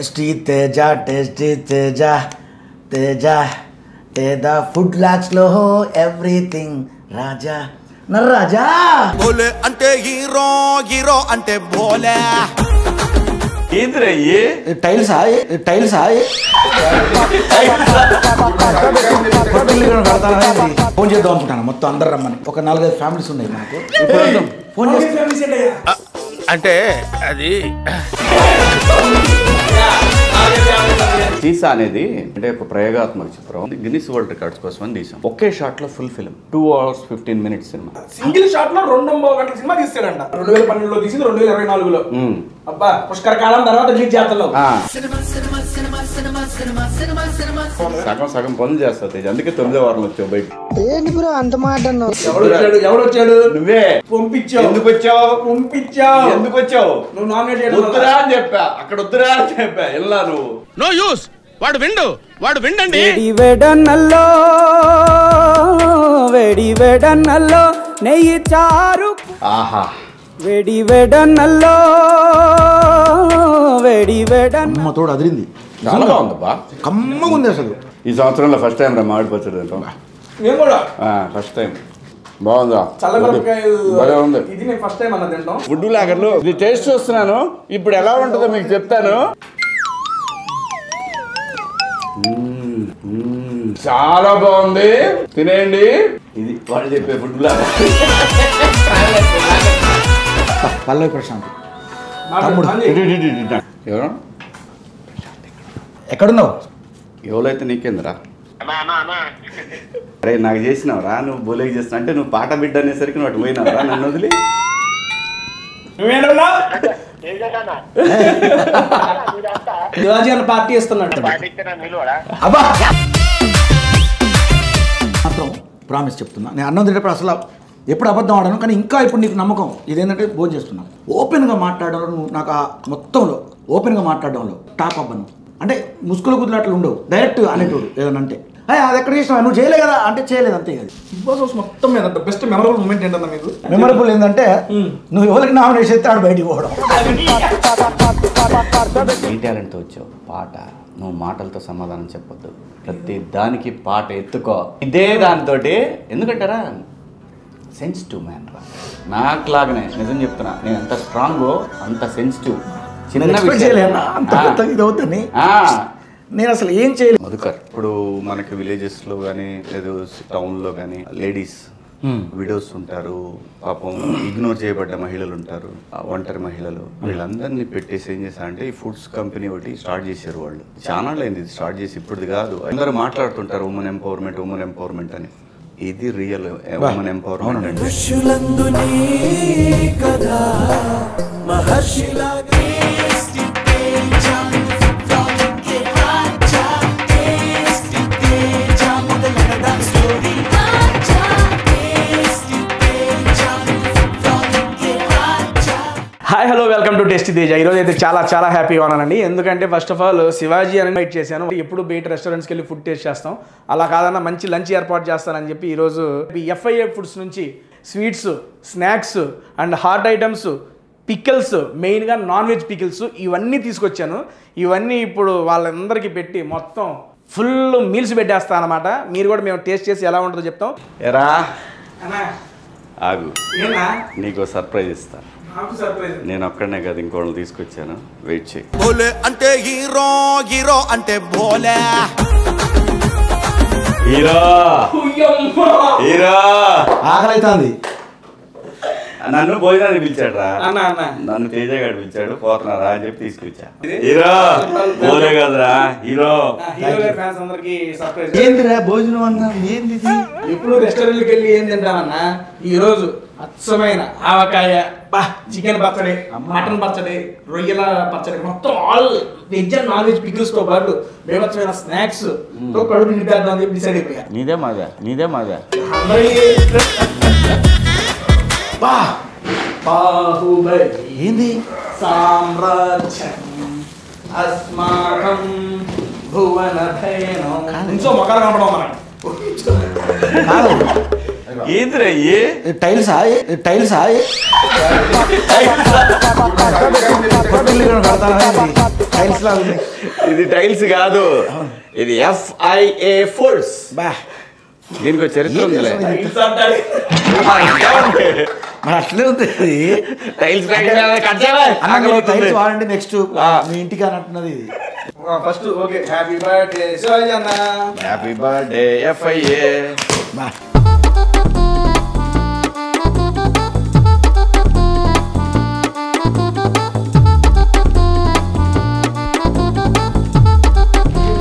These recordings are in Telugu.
టేస్టీ తేజ తేజ ఫుడ్ లాక్స్ లో ఎవ్రీథింగ్ రాజా నర్రాజా బోలే అంటే హీరో హీరో అంటే బోలే ఏంద్రా టైల్స్ ఫోన్ చేద్దాం అనుకుంటాను మొత్తం అందరు రమ్మని ఒక 4-5 ఫ్యామిలీస్ ఉన్నాయి మనకు ఫోన్ చేస్తే అంటే అది సీసా అనేది అంటే ఒక ప్రయోగాత్మక చిత్రం గిన్నిస్ వరల్డ్ రికార్డ్స్ కోసం అని తీసాం ఒకే షాట్ లో full film 2 hours 15 minutes cinema single shot లో 2.5 గంటల సినిమా తీస్తాడంట 2012లో తీసింది 2024లో అబ్బా పుష్కర కాలం తర్వాత రిలీజ్ చేస్తున్నావు సగం పనులు చేస్తా తేజ్ అందుకే 9వ వారంలో వచ్చావు బయట ఏంటి బ్రో అంత మాట అన్నావు ఎవడొచ్చాడు నువ్వే పంపించావు ఎందుకు వచ్చావు ఎందుకు వచ్చావు నువ్వు నామినేట్ చేయడం వద్దురా అని చెప్పా అక్కడ వద్దురా అని చెప్పా ఎలా నువ్వు నో యూస్ వాడు విండండి వేడన్నల్లో నెయ్యి చారు ఆహా వేడన్నల్లో అమ్మ తోడు అదిరింది చాలా బాగుందబ్బా కమ్మగా ఉంది అసలు ఈ సంవత్సరంలో ఫస్ట్ టైం రా మామిడి పచ్చడి తింటాం నేను కూడా ఫస్ట్ టైం బాగుందా చల్లగొరపకాయ ఉంది ఇది నేను ఫస్ట్ టైం అన్న తింటాం ఫుడ్ లాగర్లు ఇది టేస్ట్ చూస్తున్నాను ఇప్పుడు ఎలా ఉంటుందో మీకు చెప్తాను చాలా బాగుంది తినేయండి ఇది వాళ్ళు చెప్పే ఫుడ్ లాగర్ పల్లవి ప్రశాంత్ ఎవరు ఎక్కడున్నావు ఎవరైతే నీకేందిరా అరే నాకు చేసినావురా నువ్వు బోలేకి చేసినా అంటే నువ్వు పాట బిడ్డ అనేసరికి నువ్వు అటు పోయినావురా నన్ను వదిలి శివాజీ అన్న పార్టీ ఇస్తున్నాడు అబ్బా మాత్రం ప్రామిస్ చెప్తున్నా నేను అన్నం తినేటప్పుడు అసలు ఎప్పుడు అబద్ధం ఆడాను కానీ ఇంకా ఇప్పుడు నీకు నమ్మకం ఇదేంటంటే భోజనం చేస్తున్నాను ఓపెన్గా మాట్లాడడం నువ్వు నాకు ఆ మొత్తంలో ఓపెన్గా మాట్లాడడంలో టాప్ అవ్వను అంటే ముసుగుల కుదిరాట్లు ఉండవు డైరెక్ట్ అనేటోడు ఏదన్నా అంటే అది ఎక్కడ చేసినావు నువ్వు చేయలే కదా అంటే చేయలేదు అంతే కదా బిగ్ బాస్ హౌస్ మొత్తం మీద బెస్ట్ మెమరబుల్ మూమెంట్ ఏంటన్నా మీకు మెమరబుల్ ఏంటంటే నువ్వు ఎవరికి నామినేట్ చేస్తే ఆడు బయటికి పోవడం ఏ టాలెంట్తో వచ్చావు పాట నువ్వు మాటలతో సమాధానం చెప్పొద్దు ప్రతి దానికి పాట ఎత్తుకో ఇదే దానితో ఎందుకంటారా సెన్సిటివ్ మ్యాన్ రా నాకులాగానే నిజం చెప్తున్నా నేను ఎంత స్ట్రాంగో అంత సెన్సిటివ్ చిన్న ఇదవుతుంది నేను అసలు ఏం చేయలేదు మధుకర్ ఇప్పుడు మనకి విలేజెస్లో కానీ లేదా టౌన్లో కానీ లేడీస్ విడోస్ ఉంటారు పాపం ఇగ్నోర్ చేయబడ్డ మహిళలు ఉంటారు ఒంటరి మహిళలు వీళ్ళందరినీ పెట్టేసి ఏం చేశారు అంటే ఈ ఫుడ్స్ కంపెనీ ఒకటి స్టార్ట్ చేశారు వాళ్ళు చాలా అయింది ఇది స్టార్ట్ చేసి ఇప్పుడుది కాదు అందరూ మాట్లాడుతుంటారు ఉమెన్ ఎంపవర్మెంట్ అని ఇది రియల్ ఉమెన్ ఎంపవర్మెంట్ అంటే hi hello welcome to tasty Teja ఈరోజు అయితే చాలా హ్యాపీగా ఉన్నానండి ఎందుకంటే ఫస్ట్ ఆఫ్ ఆల్ శివాజీ అని ఇన్వైట్ చేశాను ఎప్పుడు బయట రెస్టారెంట్స్కి వెళ్ళి ఫుడ్ టేస్ట్ చేస్తాం అలా కాదన్నా మంచి లంచ్ ఏర్పాటు చేస్తానని చెప్పి ఈరోజు FIA ఫుడ్స్ నుంచి sweets snacks and hot items pickles మెయిన్గా నాన్ వెజ్ పికిల్స్ ఇవన్నీ తీసుకొచ్చాను ఇవన్నీ ఇప్పుడు వాళ్ళందరికీ పెట్టి మొత్తం ఫుల్ మీల్స్ పెట్టేస్తాను అనమాట మీరు కూడా మేము టేస్ట్ చేసి ఎలా ఉంటుందో చెప్తాం ఎరా ఆగు నీకు సర్ప్రైజ్ ఇస్తాను నేను ఒక్కడనే కాదు ఇంకోళ్ళు తీసుకొచ్చాను వెయిట్ చేయి బోలే అంటే హీరో హీరో అంటే బోలే హీరో ఆకలైతుంది నన్ను భోజనానికి పిలిచాడు రా నన్ను తేజ గారు పిలిచాడు పోతున్నారా అని చెప్పి తీసుకొచ్చా బోలే కదరా హీరో ఏందిరా భోజనం అన్నా ఏంది ఇప్పుడు రెస్టారెంట్కి వెళ్ళి ఏం తింటామన్నా ఈ రోజు అచ్చమైన ఆవకాయ చికెన్ పచ్చడి మటన్ పచ్చడి రొయ్యల పచ్చడి మొత్తం all veg and non veg pickles తో పాటు బేవచ్చమైన స్నాక్స్ తో కడుపు నింపేద్దాం అని చెప్పి డిసైడ్ అయిపోయా నీదే మాదా బాహుబలి ఏంది సామ్రాజ్యం అస్మాకం భువన భయనం ఇంకో మొక్కలు కనపడవు మనకి ఏంద్రా టైల్స్ టైల్స్ లా ఉంది. ఇది టైల్స్ కాదు, ఇది FIA ఫుడ్స్. బా దీనికి చరిత్ర ఉందిలే. మరి అట్లే ఉంది టైల్స్ టైల్స్ వాడండి నెక్స్ట్ మీ ఇంటికి అని అంటున్నది ఇది. First okay happy birthday Shivaji అన్న. Happy birthday FIA. బా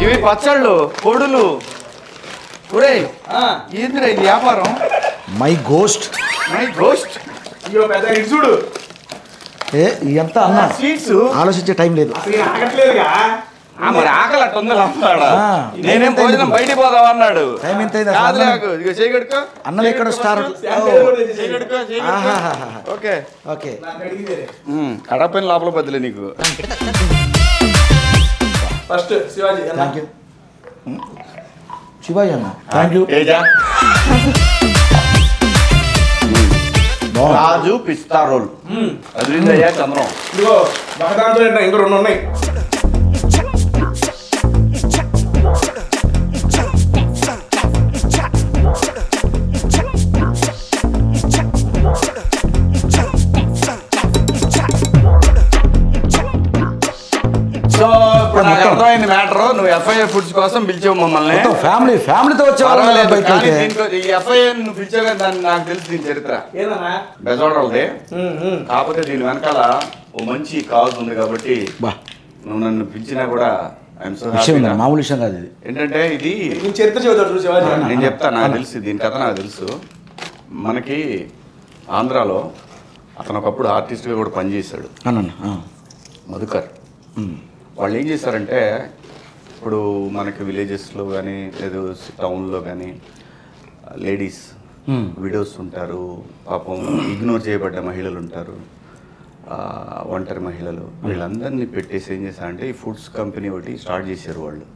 ఇవి పచ్చళ్ళు, పొడులు. ఏంద్రా ఇది వ్యాపారం? మై గోస్ట్ ఇగో పెద్ద ఇటు చూడు. ఎంత అన్న స్వీట్స్ ఆలోచించే టైం లేదు. అసలు ఆగట్లేదుగా. మరి ఆకలి అట్ట ఉంది అన్నాడా? ఆ. నేనేం భోజనం బయటికి పోదాం అన్నాడు. టైం ఎంత అయింది? కాదులే, ఇదిగో చేయగడుకో. అన్నం ఎక్కడ స్టార్ చేయగడుకో. ఓకే ఓకే నాకు అడిగితే కడపని లోపల బదులే నీకు. ఫస్ట్ శివాజీ అన్న. థ్యాంక్ యూ శివాజీ అన్న. Thank you. రాజు పిస్తా రోల్. అదిరిందయ్యా చంద్రం. ఇదిగో బహదాంతో ఇంకా 2 ఉన్నాయి. సో ఇప్పుడు నాకు అర్థమైంది మ్యాటర్. నువ్వు FIA ఫుడ్స్ కోసం పిలిచావు మమ్మల్ని. ఫ్యామిలీతో పర్వాలేదు, కానీ వచ్చే దీంట్లో ఈ FIA నువ్వు పిలిచావు కదా, దాన్ని నాకు తెలుసు దీని చరిత్ర. ఏదన్నా బెజవాడలదే. కాకపోతే దీని వెనకాల ఓ మంచి కాజ్ ఉంది కాబట్టి బా నువ్వు నన్ను పిలిచినా కూడా ఐఎమ్ సో విషయం హ్యాపీ. మామూలు విషయం కాదు ఇది. ఏంటంటే ఇది నేను చరిత్ర చెబుతాడు చూడు శివాజీ అన్న. నేను చెప్తా, నాకు తెలుసు దీని కథ. నాకు తెలుసు. మనకి ఆంధ్రాలో అతను ఒకప్పుడు ఆర్టిస్ట్గా కూడా పనిచేశాడు, అన్న మధుకర్. వాళ్ళు ఏం చేశారంటే, ఇప్పుడు మనకి విలేజెస్లో కానీ లేదు టౌన్లో కానీ లేడీస్ విడోస్ ఉంటారు, పాపం ఇగ్నోర్ చేయబడ్డ మహిళలు ఉంటారు, ఒంటరి మహిళలు. వీళ్ళందరినీ పెట్టేసి ఏం చేశారంటే ఈ ఫుడ్స్ కంపెనీ ఒకటి స్టార్ట్ చేశారు వాళ్ళు.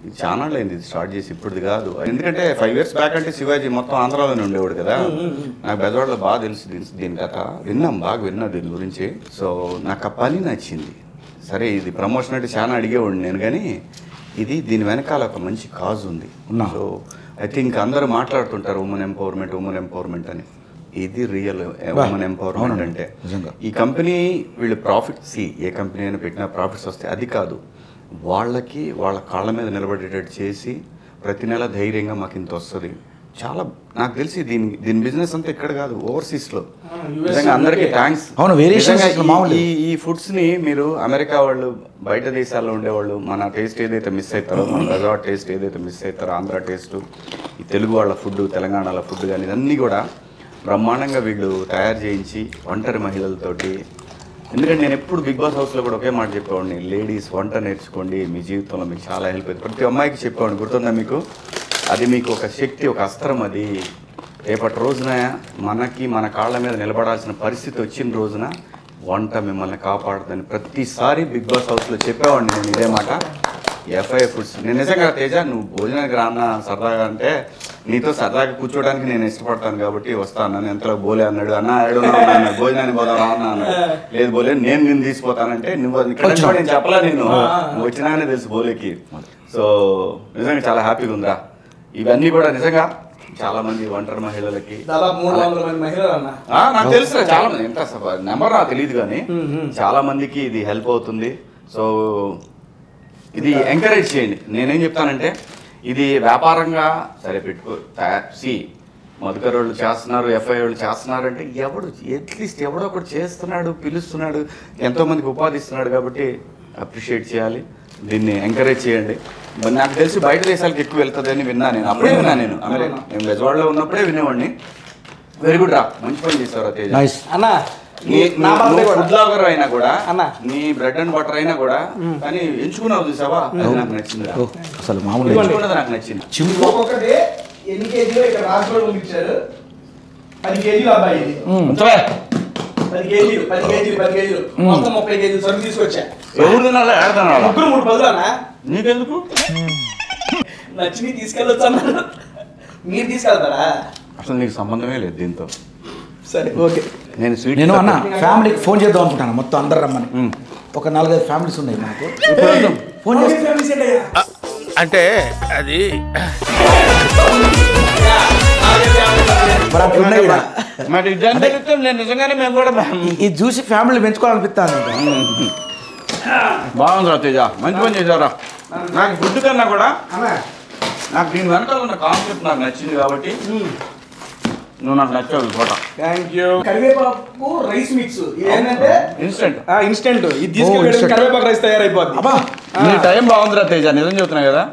ఇది చాలా అయింది ఇది స్టార్ట్ చేసి, ఇప్పుడుది కాదు. ఎందుకంటే 5 years బ్యాక్ అంటే శివాజీ మొత్తం ఆంధ్రాలోనే ఉండేవాడు కదా. నాకు బెజవాడలో బాగా తెలుసు దీని కథ. బాగా విన్నా దీని గురించి. సో నాకు ఆ పని నచ్చింది. సరే ఇది ప్రమోషన్ అంటే చాలా అడిగేవాడిని నేను, కానీ దీని వెనకాల ఒక మంచి కాజ్ ఉంది. సో ఐ థింక్ అందరూ మాట్లాడుతుంటారు ఉమెన్ ఎంపవర్మెంట్ అని. ఇది రియల్ ఉమెన్ ఎంపవర్మెంట్ అంటే. ఈ కంపెనీ వీళ్ళు ప్రాఫిట్స్, ఏ కంపెనీ అయినా పెట్టినా ప్రాఫిట్స్ వస్తాయి, అది కాదు. వాళ్ళకి వాళ్ళ కాళ్ళ మీద నిలబడేటట్టు చేసి ప్రతి నెల ధైర్యంగా మాకు ఇంత వస్తుంది. చాలా నాకు తెలిసి దీని బిజినెస్ అంతా ఇక్కడ కాదు, ఓవర్సీస్లో. నిజంగా అందరికీ థ్యాంక్స్. ఈ ఫుడ్స్ని మీరు అమెరికా వాళ్ళు, బయట దేశాల్లో ఉండేవాళ్ళు మన టేస్ట్ ఏదైతే మిస్ అవుతారో, మన బెజవాడ టేస్ట్ ఏదైతే మిస్ అవుతారో, ఆంధ్ర టేస్ట్, ఈ తెలుగు వాళ్ళ ఫుడ్, తెలంగాణలో ఫుడ్ కానీ ఇవన్నీ కూడా బ్రహ్మాండంగా వీళ్ళు తయారు చేయించి ఒంటరి మహిళలతోటి. ఎందుకంటే నేను ఎప్పుడు బిగ్ బాస్ హౌస్లో కూడా ఒకే మాట చెప్పేవాడిని, లేడీస్ వంట నేర్చుకోండి, మీ జీవితంలో మీకు చాలా హెల్ప్ అవుతుంది. ప్రతి అమ్మాయికి చెప్పేవాడిని, గుర్తుందా మీకు? అది మీకు ఒక శక్తి, ఒక అస్త్రం. అది రేపటి రోజున మన కాళ్ళ మీద నిలబడాల్సిన పరిస్థితి వచ్చిన రోజున వంట మిమ్మల్ని కాపాడుతుంది. ప్రతిసారి బిగ్ బాస్ హౌస్లో చెప్పేవాడిని నేను ఇదే మాట. FIA ఫుడ్స్ నేను నిజంగా తేజ, నువ్వు భోజనానికి రాన్న సరదాగా అంటే నీతో సరదాగా కూర్చోడానికి నేను ఇష్టపడతాను కాబట్టి వస్తాను. నన్ను ఎంతలో బోలే అన్నాడు, అన్న భోజనానికి పోదాం రా అన్న అన్నాడు. లేదు బోలే, నేను తీసుకుపోతానంటే నువ్వు ఇక్కడ నేను చెప్పలా, నువ్వు వచ్చినానే తెలుసు బోలేకి. సో నిజంగా చాలా హ్యాపీగా ఉందిరా. ఇవన్నీ కూడా నిజంగా చాలా మంది ఒంటరి మహిళలకి, దాదాపు 300 మంది మహిళలు అన్న. నాకు తెలుసు చాలా మంది, ఎంత నెంబర్ నాకు తెలియదు కానీ చాలా మందికి ఇది హెల్ప్ అవుతుంది. సో ఇది ఎంకరేజ్ చేయండి. నేనేం చెప్తానంటే, ఇది వ్యాపారంగా సరే పెట్టుకో, మధుకర్ వాళ్ళు చేస్తున్నారు, FIA వాళ్ళు చేస్తున్నారు అంటే అట్లీస్ట్ ఎవడో ఒకటి చేస్తున్నాడు, పిలుస్తున్నాడు, ఎంతోమందికి ఉపాధి ఇస్తున్నాడు కాబట్టి అప్రిషియేట్ చేయాలి, దీన్ని ఎంకరేజ్ చేయండి. నాకు తెలిసి బయట దేశాలకు ఎక్కువ వెళ్తుంది అని విన్నా నేను. అప్పుడే విన్నా నేను బెజవాడలో ఉన్నప్పుడే వినేవాడిని. వెరీ గుడ్ రా, మంచి పని చేశారు తేజ అన్న. ఫుడ్ బ్లాగర్ అయినా కూడా, నీ బ్రెడ్ అండ్ బటర్ అయినా కూడా, కానీ ఎంచుకున్నావు చూసావా, అది నాకు నచ్చింది. అసలు మామూలు ఎంచుకున్నది నాకు నచ్చింది. ఒక్కొక్కటి ఎన్ని కేజీలు ఇక్కడ రాష్ట్రంలో పంపించారు. 10 కేజీలు అబ్బాయి, 10 కేజీలు మొత్తం 30 కేజీలు సరుకు తీసుకొచ్చా. ఎవరు తినాలి? ఆడుతున్నా 3 పదులు అన్న. నీకెందుకు? నచ్చి తీసుకెళ్ళొచ్చు అన్నారు. మీరు తీసుకెళ్తారా? అసలు నీకు సంబంధమే లేదు దీంతో. సరే ఓకే. నేను అన్న ఫ్యామిలీకి ఫోన్ చేద్దాం అనుకుంటాను, మొత్తం అందరు రమ్మని. ఒక 4-5 ఫ్యామిలీస్ ఉన్నాయి మనకు. ఫోన్ చేస్తే అంటే అది మరి అట్లా ఉన్నాయి ఈడ. మరి నేను నిజంగానే మేము కూడా ఇది చూసి ఫ్యామిలీ పెంచుకోవాలనిపిస్తాను. బాగుంది రా తేజ, మంచి పని చేశారా. నాకు ఫుడ్ కన్నా కూడా నాకు దీని వెనకాల ఉన్న కాన్సెప్ట్ నాకు నచ్చింది కాబట్టి నువ్వు నాకు నచ్చావు ఫోటో. Thank you. కరివేపాకు రైస్ మిక్స్ ఏంటంటే ఇన్స్టెంట్ ఇన్స్టెంట్. ఇది తీసుకెళ్ళి కరివేపాకు రైస్ తయారైపోద్ది. నీ టైం బాగుందిరా తేజ, నిజం చెప్తున్నా కదా.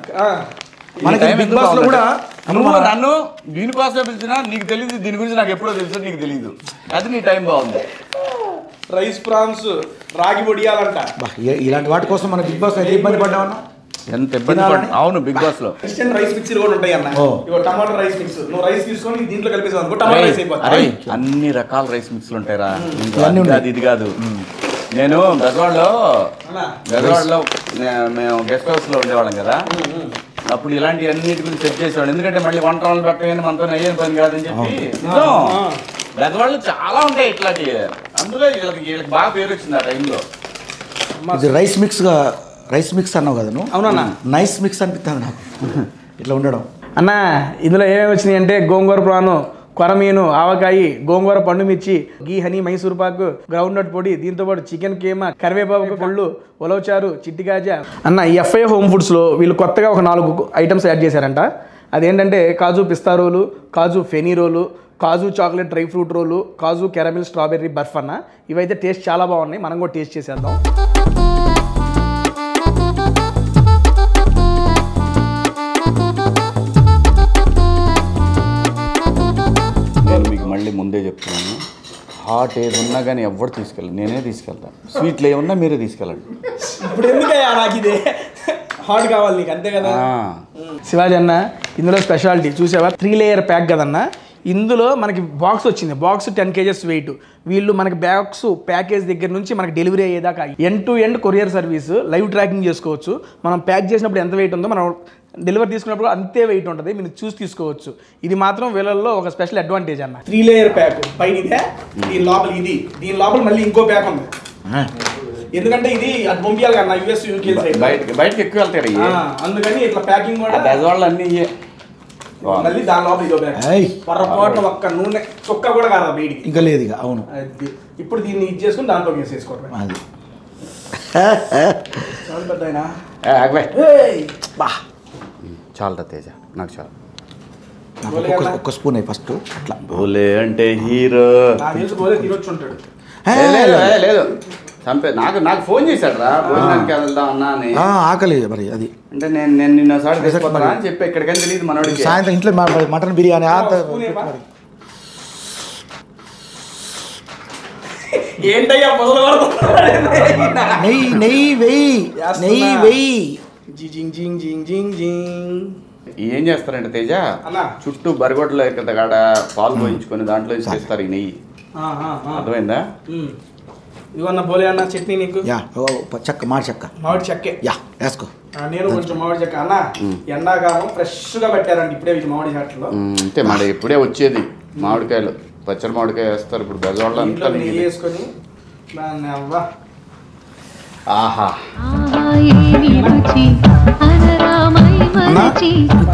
మనకి బిగ్ బాస్ లో కూడా నువ్వు నన్ను దీనికోసమే పిలిచినా నీకు తెలియదు, దీని గురించి నాకు ఎప్పుడో తెలుసు, నీకు తెలియదు. అది నీ టైం బాగుంది. రైస్ ప్రాన్స్ రాగి పొడియాలంట. ఇలాంటి వాటి కోసం మన బిగ్ బాస్ అయితే ఇబ్బంది పడ్డామన్నా. ఎంత ఇబ్బంది పడ్డా. అవును, బిగ్ బాస్ లో ఇన్స్టెంట్ రైస్ మిక్స్ కూడా ఉంటాయి అన్న. ఇగో టమాటా రైస్ మిక్స్. నువ్వు రైస్ తీసుకొని దీంట్లో కలిపేసావు అనుకో టమాటా రైస్ అయిపోతుంది. అన్ని రకాల రైస్ మిక్స్లు ఉంటాయిరా. ఇది కాదు. నేను బెజవాడలో మేము గెస్ట్ హౌస్ లో ఉండేవాళ్ళం కదా. అప్పుడు ఇలాంటి అన్నిటి గురించి సెట్ చేసేవాడు. ఎందుకంటే మళ్ళీ వంట వాళ్ళు పెట్టగానే మనతో అయ్యేది పని కాదని చెప్పి. బెజవాడలో చాలా ఉంటాయి ఇట్లాంటి. అందులో వీళ్ళకి బాగా పేరు వచ్చింది ఆ టైంలో. ఇది రైస్ మిక్స్ అన్నావు కదా నువ్వు. అవునన్నా. నైస్ మిక్స్ అనిపిస్తుంది నాకు ఇట్లా ఉండడం. అన్న ఇందులో ఏమేమి వచ్చినాయి అంటే గోంగూర ప్రాను, కొరమీను, ఆవకాయ, గోంగూర పండు మిర్చి, గీ హనీ, మైసూర్ పాకు, గ్రౌండ్ నట్ పొడి, దీంతో పాటు చికెన్ కీమా, కరివేపాకు కొళ్ళు, ఉలవచారు, చిట్టి గాజా. అన్న ఈ ఎఫ్ఐ హోమ్ ఫుడ్స్లో వీళ్ళు కొత్తగా ఒక 4 ఐటమ్స్ యాడ్ చేశారంట. అదేంటంటే కాజు పిస్తా రోలు, కాజు ఫెనీ రోలు, కాజు చాక్లెట్ డ్రై ఫ్రూట్ రోలు, కాజు క్యారమిల్ స్ట్రాబెర్రీ బర్ఫ్ అన్న. ఇవైతే టేస్ట్ చాలా బాగున్నాయి. మనం కూడా టేస్ట్ చేసేద్దాం. నేను మీకు మళ్ళీ ముందే చెప్తున్నాను, హాట్ ఏది ఉన్నా కానీ ఎవరు తీసుకెళ్ళండి, నేనే తీసుకెళ్తాను. స్వీట్లు ఏమన్నా మీరే తీసుకెళ్ళండి. ఇప్పుడు ఎందుకయ్యా నాకు ఇదే హాట్ కావాలి నీకు, అంతే కదా. శివాజీ అన్న ఇందులో స్పెషాలిటీ చూసావా, 3 లేయర్ ప్యాక్ కదన్న. ఇందులో మనకి బాక్స్ వచ్చింది. Box 10 kgs weight. వీళ్ళు మనకి బాక్స్ ప్యాకేజ్ దగ్గర నుంచి మనకి డెలివరీ అయ్యేదాకా end to end courier service, live tracking చేసుకోవచ్చు. మనం ప్యాక్ చేసినప్పుడు ఎంత వెయిట్ ఉందో మనం డెలివరీ తీసుకున్నప్పుడు అంతే వెయిట్ ఉంటుంది. మీరు చూసి తీసుకోవచ్చు. ఇది మాత్రం వీళ్ళల్లో ఒక స్పెషల్ అడ్వాంటేజ్ అన్న. 3 లేయర్ ప్యాక్ పైన ఇదే, దీని లోపల ఇది, దీని లోపల మళ్ళీ ఇంకో ప్యాక్ ఉంది. ఎందుకంటే ఇది అటు పంపించాలి కదా యూఎస్ యూకే బయటకి ఎక్కువ వెళ్తారు. అందుకని ఇట్లా ప్యాకింగ్ కూడా బెజవాళ్ళు అన్నీ మళ్ళీ దాని లోపల ఇదో బ్యాగ్. పొరపాటు ఒక్క నూనె చొక్క కూడా కాదు బయటికి ఇంకా లేదు ఇక. అవును, ఇప్పుడు దీన్ని ఇది చేసుకుని దాంట్లో వేసేసుకోవడం. అది చాలా పెద్ద అయినా చాలా తేజ, నాకు చాలా. ఒక్క స్పూన్ అయ్యి ఫస్ట్ అట్లా. బోలే అంటే హీరో తినొచ్చు ఉంటాడు. లేదు చంపే. నాకు ఫోన్ చేశాడు రా, భోజనానికి వెళ్దాం అన్నా అని. ఆకలి మరి అది. అంటే నేను నిన్నసారి తీసుకుపోతాను అని చెప్పి ఎక్కడికైనా తెలియదు మనోడికి. సాయంత్రం ఇంట్లో మటన్ బిర్యానీ ఏంటయ్యా నెయ్యి వెయ్యి. ఏం చేస్తారంటే తేజ, చుట్టూ బరిగొడ్ల కాడ పాలు పోయించుకొని దాంట్లో చేస్తారు ఈ నెయ్యి. అర్థమైందా? ఇవన్న బోలే అన్న చట్నీ నీకు. చెక్క మామిడి చెక్క. మామిడి చెక్కే వేసుకో. నేను కొంచెం మామిడి చెక్క అన్న. ఎండాకాలం ఫ్రెష్ గా పెట్టారండి ఇప్పుడే మామిడి చెట్లు. అంతే మరి ఇప్పుడే వచ్చేది మామిడికాయలు. పచ్చడి మామిడికాయ వేస్తారు ఇప్పుడు బెజవాడలో అంతా. నెయ్యి వేసుకొని దాన్ని అవ్వ. ఆహా,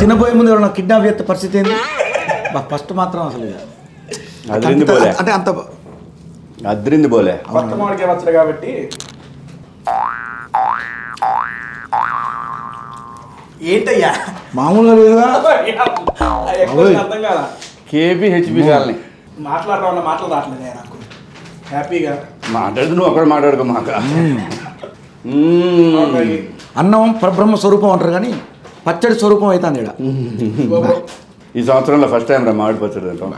తినబోయే ముందు ఎవరన్నా కిడ్నాప్ చేస్తే పరిస్థితి ఏంది? ఫస్ట్ మాత్రం అసలు అదిరింది బోలే, అంటే అంత అదిరింది బోలే. కొత్త మామిడికాయ వచ్చాడు కాబట్టి ఏంటయ్యా మామూలుగా లేదుగా. అర్థం కాదా? కేబీ హెచ్బి గారిని మాట్లాడరా మాటలు రావట్లేదు నాకు. హ్యాపీగా మాట్లాడుతూ నువ్వు అక్కడ మాట్లాడుకో మాక. అన్నం పరబ్రహ్మ స్వరూపం అంటారు కానీ పచ్చడి స్వరూపం అవుతుంది ఇక్కడ. ఈ సంవత్సరంలో ఫస్ట్ టైం రా మామిడి పచ్చడి తింటాం.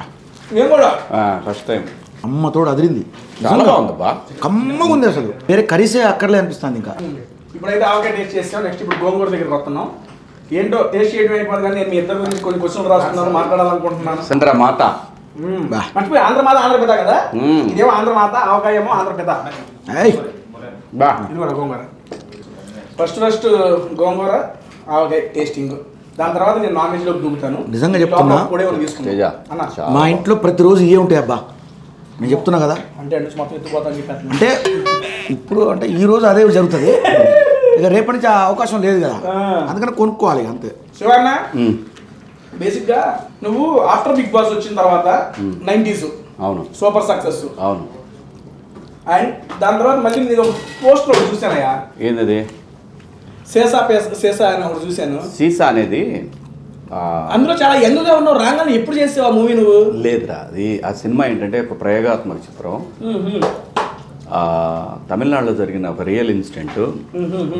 First time. అమ్మతోడు అదిరింది. చాలా బాగుందబ్బా, కమ్మగా ఉంది అసలు. వేరే కర్రీసే అక్కర్లే అనిపిస్తుంది. ఇంకా ఇప్పుడైతే ఆవకాయ టేస్ట్ చేస్తాం. నెక్స్ట్ ఇప్పుడు గోంగూర దగ్గరికి వస్తున్నాం. ఏంటో టేస్ట్ చేయడం అయిపోయింది కానీ నేను మీ ఇద్దరు గురించి కొన్ని క్వశ్చన్లు రాస్తున్నాను, మాట్లాడాలనుకుంటున్నాను. సంద్ర మాత మర్చిపోయి ఆంధ్రమాత ఆంధ్రపిత కదా. ఇదేమో ఆంధ్రమాత, ఆవకాయ ఏమో ఆంధ్రపిత. ఇది కూడా గోంగూర. ఫస్ట్ గోంగూర ఆవకాయ టేస్టింగ్. దాని తర్వాత నేను నాన్ వెజ్ లోకి దూకుతాను. నిజంగా చెప్తున్నా, మా ఇంట్లో ప్రతిరోజు ఇవే ఉంటాయి అబ్బా. నేను చెప్తున్నా కదా. అంటే మొత్తం ఎత్తుపోతాను. అంటే ఇప్పుడు అంటే ఈ రోజు అదే జరుగుతుంది, ఇక రేపటి నుంచి ఆ అవకాశం లేదు కదా, అందుకని కొనుక్కోవాలి అంతే. శివన్న బేసిక్గా నువ్వు ఆఫ్టర్ బిగ్ బాస్ వచ్చిన తర్వాత 90s అవును సూపర్ సక్సెస్, అవును. అండ్ దాని తర్వాత మళ్ళీ నేను ఒక పోస్టర్ ఒకటి చూసానయ్యా, ఏంటది? సేసా అని ఒకటి చూశాను. సీసా అనేది అందులో చాలా యంగ్గా ఉన్నావు, రాగానే ఎప్పుడు చేసావు ఆ మూవీ నువ్వు? లేదురా, అది ఆ సినిమా ఏంటంటే ఒక ప్రయోగాత్మక చిత్రం. తమిళనాడులో జరిగిన ఒక రియల్ ఇన్సిడెంట్.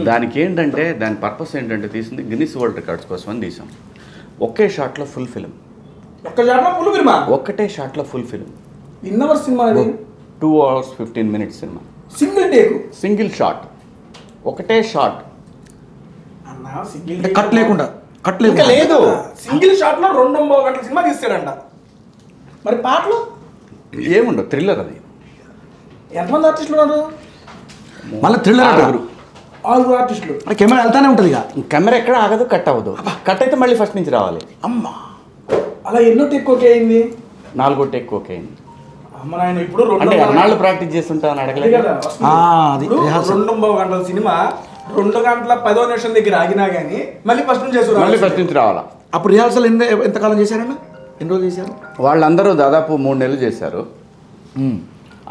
దానికి ఏంటంటే దాని పర్పస్ ఏంటంటే తీసింది గిన్నిస్ వరల్డ్ రికార్డ్స్ కోసం అని తీసాం. ఒకే షాట్లో ఫుల్ ఫిల్మ్, ఒక్కటే షాట్లో ఫుల్ ఫిల్మ్. ఇన్నవర్ cinema 2 hours 15 minutes cinema, single take, single shot, ఒకటే షాట్. కట్ లేకుండా లేదు, సింగిల్ షాట్ లో 2.5 గంటల సినిమా తీస్తాడంట. మరి పాటలు ఏముండవు, థ్రిల్లర్ అది. ఎంతమంది ఆర్టిస్టులు ఉన్నారు? మళ్ళీ థ్రిల్లర్ అంటారు, 6 ఆర్టిస్టులు. కెమెరా వెళ్తానే ఉంటుంది ఇక, కెమెరా ఎక్కడ ఆగదు, కట్ అవ్వదు. కట్ అయితే మళ్ళీ ఫస్ట్ నుంచి రావాలి. అమ్మా అలా ఎన్నో టేక్ ఓకే అయింది? 4 టేక్ ఓకే అయింది. అమ్మ నాయన ఇప్పుడు అంటే ఎన్నాళ్ళు ప్రాక్టీస్ చేస్తుంటాను అడగలేదు కదా. 2.5 గంటల సినిమా 2 గంటల 10వ నిమిషం దగ్గర ఆగినా కానీ మళ్ళీ ఫస్ట్ నుంచి చేస్తారు, మళ్ళీ ఫస్ట్ నుంచి రావాలా. అప్పుడు రిహార్సల్ ఎంతకాలం చేశారన్న? ఎన్ని రోజులు చేశారు? వాళ్ళందరూ దాదాపు 3 నెలలు చేశారు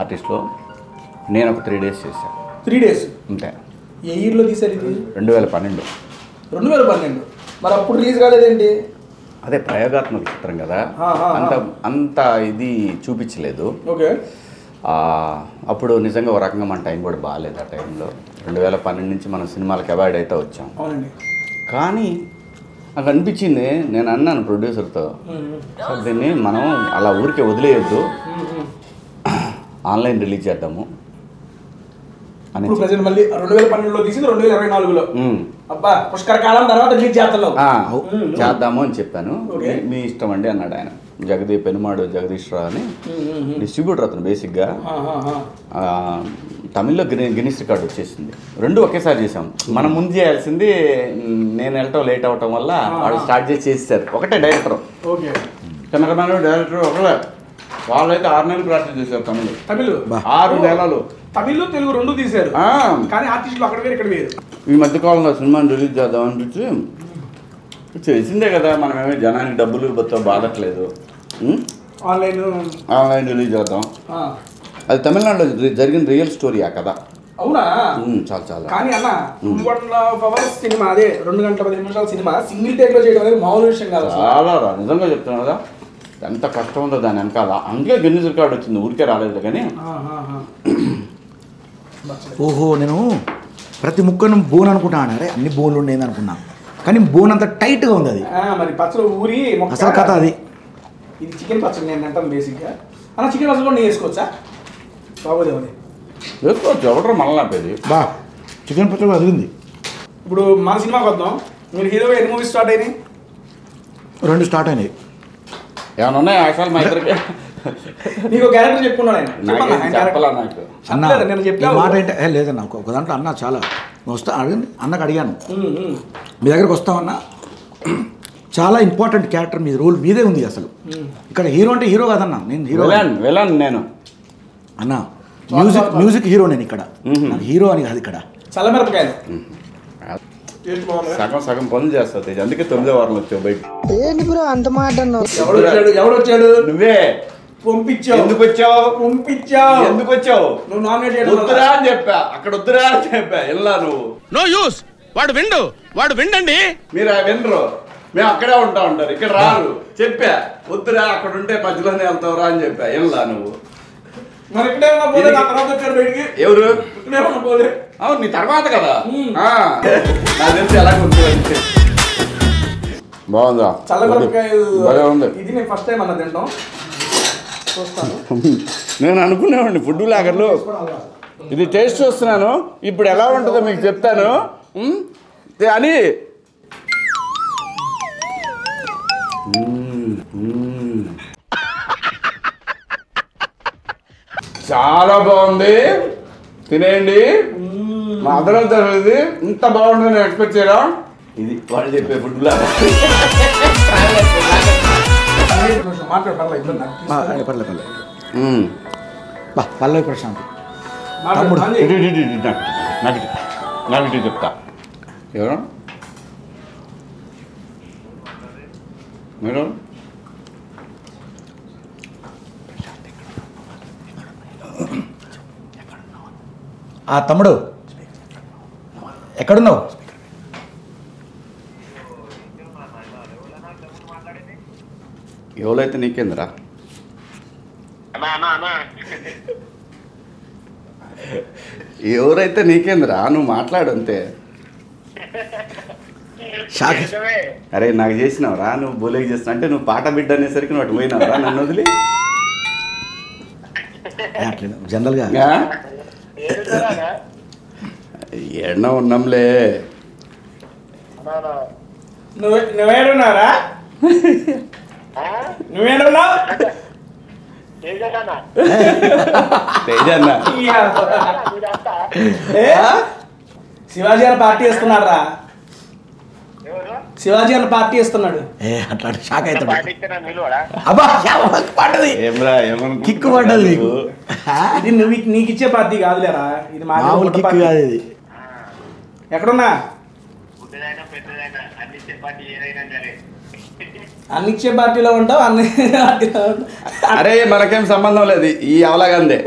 ఆర్టిస్ట్లో. నేను ఒక 3 days చేశాను. 3 days అంతే. ఏ ఇయర్లో తీశారు ఇది? 2012. 2012. మరి అప్పుడు రిలీజ్ కాలేదేంటి? అదే ప్రయోగాత్మక చిత్రం కదా, అంత ఇది చూపించలేదు. ఓకే. అప్పుడు నిజంగా ఒక రకంగా మన టైం కూడా బాగాలేదు ఆ టైంలో. 2012 నుంచి మనం సినిమాలకు అవాయిడ్ అయితే వచ్చాం. కానీ నాకు అనిపించింది, నేను అన్నాను ప్రొడ్యూసర్తో, సార్ దీన్ని మనం అలా ఊరికే వదిలేయొద్దు, ఆన్లైన్ రిలీజ్ చేద్దాము అని. మళ్ళీ 2012లో తీసింది 2024లో. అబ్బా పుష్కర కాలం తర్వాత రిలీజ్ చేద్దాము అని చెప్పాను. మీ ఇష్టం అండి అన్నాడు ఆయన. పెనుమాడు జగదీశ్వరరావు అని డిస్ట్రిబ్యూటర్ అతను. బేసిక్గా తమిళ్లో గిన్నిస్ రికార్డ్ వచ్చేసింది. 2 ఒకేసారి చేసాం. మనం ముందు చేయాల్సింది, నేను వెళ్ళటం లేట్ అవటం వల్ల వాళ్ళు స్టార్ట్ చేసేసారు. ఒకటే డైరెక్టర్, కెమెరామెన్, డైరెక్టర్ ఒకటే. వాళ్ళైతే 6 నెలలు ప్రాక్టీస్ చేశారు. తమిళ్ 6 నెలలు. తమిళ్ తెలుగు 2 తీశారు, కానీ ఆర్టిస్టులు అక్కడ వేరు ఇక్కడ వేరు. ఈ మధ్యకాలంలో సినిమాని రిలీజ్ చేద్దాం అనిపించి చేసిందే కదా, మనమేమీ జనానికి డబ్బులు బాధట్లేదు, ఆన్లైన్ రిలీజ్ చేద్దాం. అది తమిళనాడులో జరిగిన రియల్ స్టోరీ ఆ కథ. అవునా? చాలా చాలా. కానీ అన్న 2.5 hours సినిమా, అదే 2 గంటల 15 నిమిషాల సినిమా సింగిల్ టేక్ లో చేయడం అనేది మామూలు విషయం కాదు. చాలా నిజంగా చెప్తున్నాను కదా, ఎంత కష్టం ఉందో దాని వెనకాల. అందుకే గిన్నిస్ రికార్డ్ వచ్చింది, ఊరికే రాలేదు. కానీ ఓహో, నేను ప్రతి ముక్కను బోన్ అనుకుంటాను. అరే అన్ని బోన్లు ఉండేది అనుకున్నా, కానీ బోన్ అంత టైట్గా ఉంది. అది మరి పచ్చడి ఊరి అసలు కథ అది. ఇది చికెన్ పచ్చడి నేను అంటాను బేసిక్గా. అలా చికెన్ పచ్చడి కూడా నేను వేసుకోవచ్చా? బాగోదేమని వేసుకోవచ్చు, ఎవడో మళ్ళీ నాపేది. చికెన్ పచ్చడి అదిగింది. ఇప్పుడు మన సినిమాకి వద్దాం. మీరు హీరోగా ఎన్ని మూవీస్ స్టార్ట్ అయినాయి? 2 స్టార్ట్ అయినాయి. ఏమన్నా ఉన్నాయి యాక్చువల్ మా ఇద్దరికి? నీకు క్యారెక్టర్ చెప్పుకున్నాడు ఆయన. చెప్పాలా నాకు అన్న మాట ఏంటే లేదన్నా, ఒక దాంట్లో అన్న చాలా వస్తా అడిగింది. అన్నకు అడిగాను, మీ దగ్గరకు వస్తామన్నా, చాలా ఇంపార్టెంట్ క్యారెక్టర్ మీ రోల్ మీదే ఉంది. అసలు ఇక్కడ హీరో అంటే హీరో కాదన్నా, నేను హీరో నేను అన్న మ్యూజిక్ హీరో. నేను ఇక్కడ నాకు హీరో అని కాదు, ఇక్కడ చల్లమిరపకాయలు సగం పనులు చేస్తా. అందుకే 9వ వారం వచ్చావు బయట. ఏంటి బ్రో అంత మాట అన్నావు? ఎవడు వచ్చాడు? నువ్వే పంపించావు. ఎందుకు వచ్చావు? పంపించావు. ఎందుకు వచ్చావు? నువ్వు నామినేట్ వద్దురా అని చెప్పా, అక్కడ వద్దురా అని చెప్పా. ఎలా నువ్వు నో యూస్, వాడు విండండి. మీరు వినరు, మేము అక్కడే ఉంటారు, ఇక్కడ రారు. చెప్పా వద్దురా, అక్కడ ఉంటే మధ్యలోనే వెళ్తావురా అని చెప్పా. ఎలా నువ్వు మరి ఇక్కడే ఉన్నా పోలే, నా తర్వాత వచ్చాడు బయటికి. ఎవరు? ఇక్కడే ఉన్నా పోలే. అవును, నీ తర్వాత కదా. నాకు తెలిసి ఎలా గుర్తు. బాగుందా? చల్లమిరపకాయలు ఉంది. ఇది నేను ఫస్ట్ టైం అన్న తింటాం. నేను అనుకునేవాడిని ఫుడ్ లాగర్లు, ఇది టేస్ట్ చూస్తున్నాను, ఇప్పుడు ఎలా ఉంటుందో మీకు చెప్తాను అని. చాలా బాగుంది, తినేయండి. మా అదనం తెలియదు ఇంత బాగుంటుంది నేను ఎక్స్పెక్ట్ చేయరా. ఇది వాళ్ళు చెప్పే ఫుడ్ లాగా. పర్లేదు పర్లేదు ప్రశాంత్. తమ్ముడు. నాకు చెప్తా ఎవరు మీరు ఆ తమ్ముడు ఎక్కడున్నావు? ఎవరైతే నీకేందిరా ఎవరైతే నీకేందిరా నువ్వు మాట్లాడు అంతే. షాక్. అరే నాకు చేసినావురా నువ్వు బోలేకి చేసినా అంటే నువ్వు పాట బిడ్డ అనేసరికి నువ్వు అటు పోయినావురా నన్ను వదిలి. జనరల్గా ఎన్న ఉన్నాంలే. నువ్వేడున్నారా? నువ్వేడున్నావు? తేజ అన్న శివాజీ అని పార్టీ ఇస్తున్నాడు రా. శివాజీ అని పార్టీ ఇస్తున్నాడు. అట్లా షాక్ అవుతాడు. అబ్బా పడ్డది, ఏమ్రా ఏమనుకుంటున్నావు? కిక్కు పడ్డది నీకు. ఇది నువ్వు నీకు ఇచ్చే పార్టీ కాదులేరా, ఇది మామూలు కిక్కు కాదు ఇది. ఎక్కడున్నా అన్ని ఇచ్చే పార్టీలో ఉంటావు, అన్ని పార్టీలో ఉంటావు. అరే మనకేం సంబంధం లేదు ఈ అవలాగందే.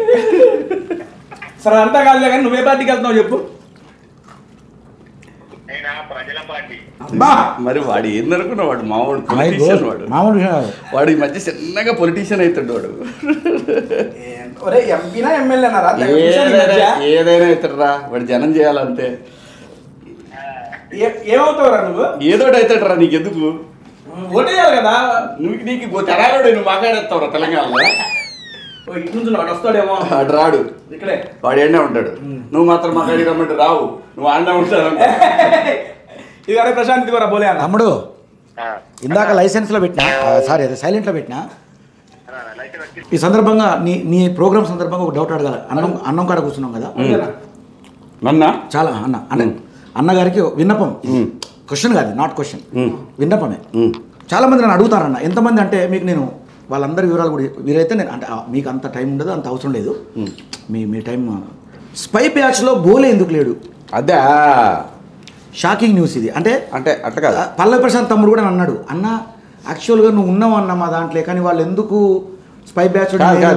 సరే అంతా కాదులే కానీ నువ్వే పార్టీకి వెళ్తున్నావు చెప్పు. మరి వాడు ఏందనుకున్నా వాడు మామూలు పొలిటీషియన్. వాడు మామూలు విషయం కాదు. వాడు ఈ మధ్య చిన్నగా పొలిటీషియన్ అవుతాడు వాడు. ఎంపీనా ఎమ్మెల్యేనారా? ఏదైనా అవుతాడురా వాడు, జనం చేయాలంతే. ఏమవుతావురా నువ్వు? ఏదోటి అవుతాడు రా, నీకెందుకు? ఓటేయాలి కదా. నీకు తెరాడు నువ్వు మాట్లాడేస్తావురా తెలంగాణలో. ఇటు నుంచి వాడు వస్తాడేమో. వాడు రాడు, ఇక్కడే వాడు ఏండే ఉంటాడు. నువ్వు మాత్రం మాట్లాడి రమ్మంటే రావు, నువ్వు ఆడే ఉంటాడు. ఇది అరే ప్రశాంత్ కూడా బోలే అన్న. తమ్ముడు ఇందాక లైసెన్స్లో పెట్టినా, సారీ అదే సైలెంట్లో పెట్టినా. ఈ సందర్భంగా నీ ప్రోగ్రామ్ సందర్భంగా ఒక డౌట్ అడగాలి. అన్నం కాడ కూర్చున్నాం కదా, నన్నా చాలా అన్నగారికి విన్నపం. క్వశ్చన్ కాదు, నాట్ క్వశ్చన్, విన్నపమే. చాలా మంది నన్ను అడుగుతారన్న. ఎంతమంది అంటే మీకు నేను వాళ్ళందరి వివరాలు కూడా వీరైతే నేను అంటే మీకు అంత టైం ఉండదు, అంత అవసరం లేదు. మీ టైం స్పై బ్యాచ్లో బోలే ఎందుకు లేడు? అదే షాకింగ్ న్యూస్ ఇది. అంటే అట్లా కాదు. పల్లవి ప్రశాంత్ తమ్ముడు కూడా అన్నాడు, అన్న యాక్చువల్గా నువ్వు ఉన్నావు అన్న మా దాంట్లో, కానీ వాళ్ళు ఎందుకు స్పై బ్యాచ్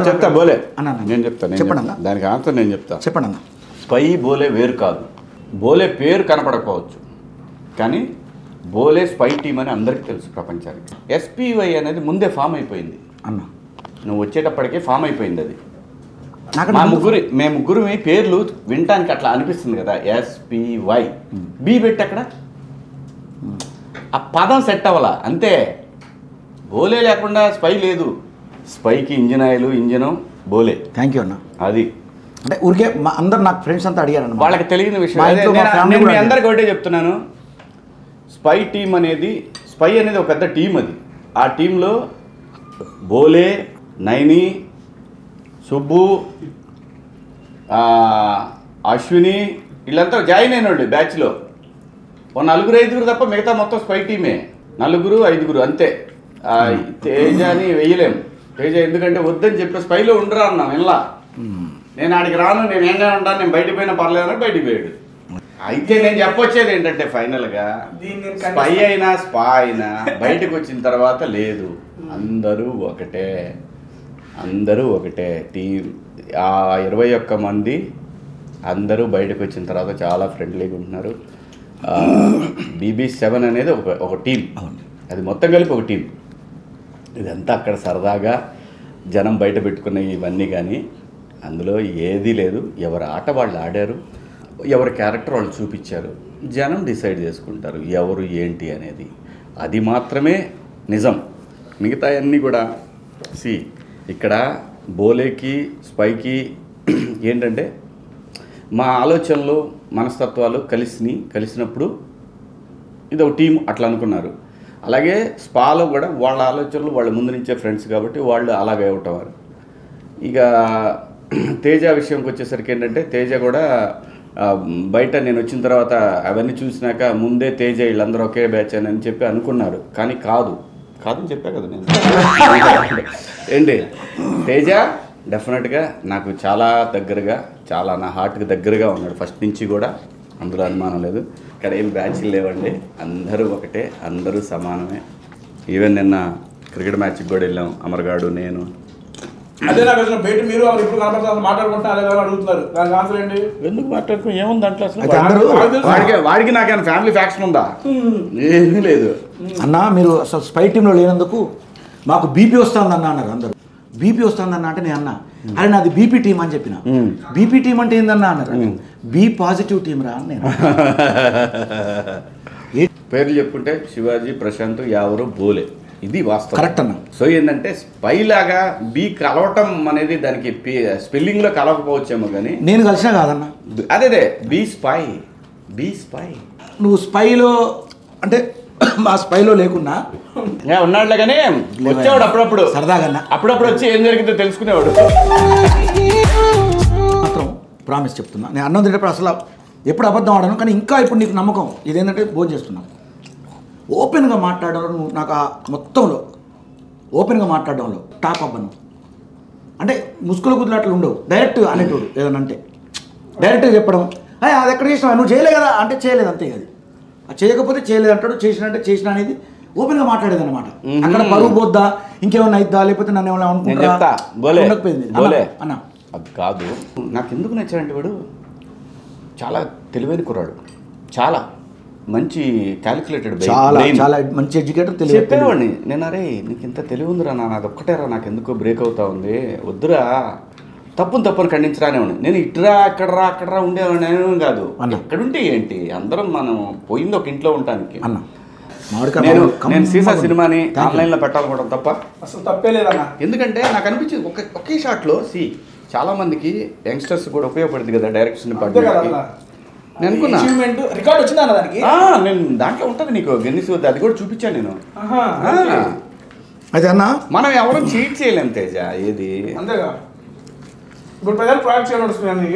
చెప్తా బోలే అన్న. నేను చెప్తాను, చెప్పండి అన్న. దానికి ఆన్సర్ నేను చెప్తా. చెప్పండి అన్న. స్పై బోలే వేరు కాదు. బోలే పేరు కనపడకపోవచ్చు కానీ బోలే స్పై టీమ్ అని అందరికీ తెలుసు ప్రపంచానికి. ఎస్పీవై అనేది ముందే ఫామ్ అయిపోయింది అన్న. నువ్వు వచ్చేటప్పటికే ఫామ్ అయిపోయింది అది. నాకు మేము ముగ్గురు మీ పేర్లు వినటానికి అట్లా అనిపిస్తుంది కదా. ఎస్పీవై బి పెట్టి అక్కడ ఆ పదం సెట్ అవ్వాల అంతే. బోలే లేకుండా స్పై లేదు. స్పైకి engine oil, engine Bole. Thank you అన్న. అది అంటే ఊరికే మా అందరు నాకు ఫ్రెండ్స్ అంతా అడిగారు వాళ్ళకి తెలియని విషయం. మా ఇంట్లో మా family నేను మీ కూడా అందరికీ ఒకటే చెప్తున్నాను, స్పై టీం అనేది ఒక పెద్ద టీం. అది ఆ టీంలో బోలే, నైని, సుబ్బు, అశ్విని వీళ్ళంతా జాయిన్ అయిన వాళ్ళు బ్యాచ్లో. ఓ 4-5 తప్ప మిగతా మొత్తం స్పై టీమే. 4-5 అంతే. తేజని వెయ్యలేము. తేజ ఎందుకంటే వద్దని చెప్పి స్పైలో ఉండరా అన్నాం. ఇలా నేను ఆడికి రాను, నేను ఏంటనే ఉంటాను, నేను బయటకు పోయినా పర్లేదని బయటికి పోయాడు. అయితే నేను చెప్పొచ్చేది ఏంటంటే ఫైనల్గా స్పై అయినా స్పా అయినా బయటకు వచ్చిన తర్వాత లేదు, అందరూ ఒకటే టీం. ఆ 21 మంది అందరూ బయటకు వచ్చిన తర్వాత చాలా ఫ్రెండ్లీగా ఉంటున్నారు. BB7 అనేది ఒక టీం, అది మొత్తం కలిపి ఒక టీం. ఇదంతా అక్కడ సరదాగా జనం బయట పెట్టుకున్న ఇవన్నీ కానీ అందులో ఏదీ లేదు. ఎవరి ఆట వాళ్ళు ఆడారు, ఎవరి క్యారెక్టర్ వాళ్ళు చూపించారు. జనం డిసైడ్ చేసుకుంటారు ఎవరు ఏంటి అనేది. అది మాత్రమే నిజం. మిగతా అన్నీ కూడా ఇక్కడ బోలేకి స్పైకి ఏంటంటే మా ఆలోచనలు మనస్తత్వాలు కలిసినప్పుడు ఇది ఒక టీం అట్లా అనుకున్నారు. అలాగే స్పాలో కూడా వాళ్ళ ఆలోచనలు వాళ్ళ ముందు నుంచే ఫ్రెండ్స్ కాబట్టి వాళ్ళు అలాగే అవుతారు. ఇక తేజ విషయంకి వచ్చేసరికి ఏంటంటే తేజ కూడా బయట నేను వచ్చిన తర్వాత అవన్నీ చూసినాక ముందే తేజ వీళ్ళందరూ ఒకే బ్యాచ్ అని చెప్పి అనుకున్నారు. కానీ కాదని చెప్పా కదా నేను. ఏంటి తేజ డెఫినెట్గా నాకు చాలా దగ్గరగా, చాలా నా హార్ట్కి దగ్గరగా ఉన్నాడు ఫస్ట్ నుంచి కూడా, అందులో అనుమానం లేదు. ఇక్కడ ఏం బ్యాచ్లు లేవండి, అందరూ ఒకటే, అందరూ సమానమే. ఈవెన్ నిన్న క్రికెట్ మ్యాచ్కి కూడా వెళ్ళాం, అమర్గాడు, నేను. అదే నాకు అసలు బయట మీరు ఇప్పుడు కనపడుతున్నారు, మాట్లాడుకుంటా అదే అడుగుతున్నారు, దానికి ఆన్సర్ ఏంటి? ఎందుకు మాట్లాడుకో, ఏముంది దాంట్లో అసలు? అయితే అందరూ వాడికి నాకేమైనా ఫ్యామిలీ ఫ్యాక్షన్ ఉందా? ఏమీ లేదు అన్న. మీరు అసలు స్పై టీంలో లేనందుకు మాకు బీపీ వస్తుందన్న అన్నారు అందరూ. బీపీ వస్తుందన్న అంటే నేను అన్నా, అరే నాది బీపీ టీం అని చెప్పిన. బీపీ టీం అంటే ఏందన్నా అన్నారు. బీ పాజిటివ్ టీం రా అని నేను. పేర్లు చెప్పుకుంటే శివాజీ, ప్రశాంత్, ఎవరు బోలే, ఇది వాస్తవం. కరెక్ట్ అన్న. సో ఏంటంటే స్పై లాగా బీ కలవటం అనేది దానికి స్పెల్లింగ్లో కలవకపోవచ్చేమో కానీ నేను కలిసినా కాదన్న. అదే బీ స్పై, బీ స్పై. నువ్వు స్పైలో అంటే మా స్పైలో లేకున్నా ఉన్నాడులే కానీ వచ్చేవాడు అప్పుడప్పుడు, సరదాగా అప్పుడప్పుడు వచ్చి ఏం జరిగిందో తెలుసుకునేవాడు. మాత్రం ప్రామిస్ చెప్తున్నా, నేను అన్నం తినేటప్పుడు అసలు ఎప్పుడు అబద్ధం ఆడాను, కానీ ఇంకా ఇప్పుడు నీకు నమ్మకం ఇదేంటంటే భోజనం చేస్తున్నాను. ఓపెన్గా మాట్లాడడంలో నువ్వు నాకు ఆ మొత్తంలో ఓపెన్గా మాట్లాడడంలో టాప్ అవ్వను. అంటే ముసుగుల కుదిలాట్లు ఉండవు, డైరెక్ట్ అనేటోడు ఏదన్నా అంటే డైరెక్ట్గా చెప్పడం, అది ఎక్కడ చేసినావు, నువ్వు చేయలే కదా అంటే చేయలేదు, అంతే. అది చేయకపోతే చేయలేదు అంటాడు, చేసినంటే చేసిన అనేది ఓపెన్గా మాట్లాడేది అనమాట. అక్కడ పరువు పోద్దా, ఇంకేమన్నా అయిద్దా, లేకపోతే నన్ను ఏమైనా అనుకుంటా అన్న. అది కాదు, నాకు ఎందుకు నచ్చాడంటే వాడు చాలా తెలివైన కుర్రాడు, చాలా మంచి క్యాలిక్యులేటెడ్, చాలా చాలా మంచి ఎడ్యుకేటర్. చెప్పేవాడిని నేను, అరే నీకు ఇంత తెలివి ఉందిరా నాన్న, అది ఒక్కటేరా నాకు ఎందుకో బ్రేక్ అవుతా ఉంది, వద్దురా, తప్పుని ఖండించరానేవాడిని నేను. ఇటురా అక్కడరా ఉండేవాడిని అనేవాడిని కాదు. ఎక్కడుంటే ఏంటి, అందరం మనం పోయింది ఒక ఇంట్లో ఉండటానికి. అన్న నేను సీసా సినిమాని ఆన్లైన్లో పెట్టాలనుకోవడం తప్ప అసలు తప్పే లేదన్న. ఎందుకంటే నాకు అనిపించింది ఒకే షాట్లో చాలా మందికి యంగ్స్టర్స్ కూడా ఉపయోగపడుతుంది కదా డైరెక్షన్ డిపార్ట్మెంట్. నేను అనుకున్నా రికార్డ్ వచ్చిందా దానికి, నేను దాంట్లో ఉంటుంది నీకు గిన్నిస్, అది కూడా చూపించాను నేను. అయితే అన్న మనం ఎవరు చీట్ చేయలేం తేజ, ఏది అంతేగా. ఇప్పుడు ప్రజెంట్ ప్రాజెక్ట్ చేయడం వస్తుంది.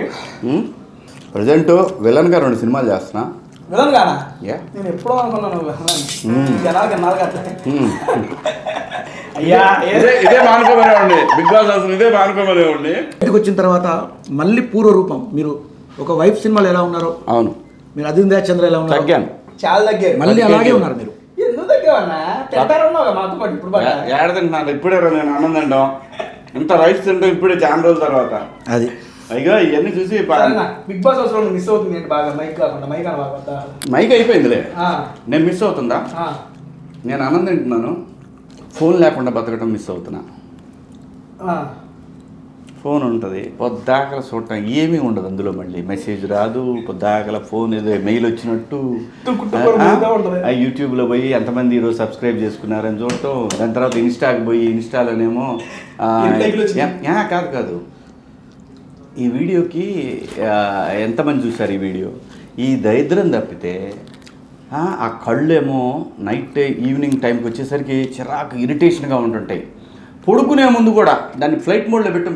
ప్రజెంట్ విలన్గా 2 సినిమాలు చేస్తున్నా. విలన్ గానా? నేను ఎప్పుడో అనుకున్నాను జనాలకి అయ్యా ఇదే మానుకోమనేవాడిని, బిగ్ బాస్ అసలు ఇదే మానుకోమనేవాడిని. ఇంటికి వచ్చిన తర్వాత మళ్ళీ పూర్వ రూపం, మీరు ఒక వైఫ్ సినిమాలు ఎలా ఉన్నారో, అవును, మీరు అదిందా చంద్ర ఎలా ఉన్నారు, తగ్గాను, చాలా తగ్గారు, మళ్ళీ అలాగే ఉన్నారు మీరు. ఎందుకు తగ్గావన్నా? తింటారన్నావు మాతో పాటు. ఇప్పుడు ఏడ తింటున్నాను ఇప్పుడే, నేను అన్నం తింటాం, ఇంత రైస్ తింటాం ఇప్పుడే చాలా రోజుల తర్వాత. అది అయ్యో ఇవన్నీ చూసి బిగ్ బాస్ అవసరం మిస్ అవుతుంది ఏంటి బాగా, మైక్ కాకుండా మైక్ అయిపోయిందిలే, నేను మిస్ అవుతుందా? నేను అన్నం తింటున్నాను, ఫోన్ లేకుండా బతకడం మిస్ అవుతున్నా. ఫోన్ ఉంటుంది పొద్దాకల చూడటం, ఏమీ ఉండదు అందులో, మళ్ళీ మెసేజ్ రాదు, పొద్దాకల ఫోన్ ఏదో మెయిల్ వచ్చినట్టు యూట్యూబ్లో పోయి ఎంతమంది ఈరోజు సబ్స్క్రైబ్ చేసుకున్నారని చూడటం, దాని తర్వాత ఇన్స్టాకి పోయి ఇన్స్టాలోనేమో కాదు ఈ వీడియోకి ఎంతమంది చూసారు ఈ వీడియో, ఈ దరిద్రం తప్పితే ఆ కళ్ళేమో నైట్ ఈవినింగ్ టైంకి వచ్చేసరికి చిరాకు ఇరిటేషన్గా ఉంటుంటాయి. పడుకునే ముందు కూడా దాన్ని ఫ్లైట్ మోడ్లో పెట్టడం,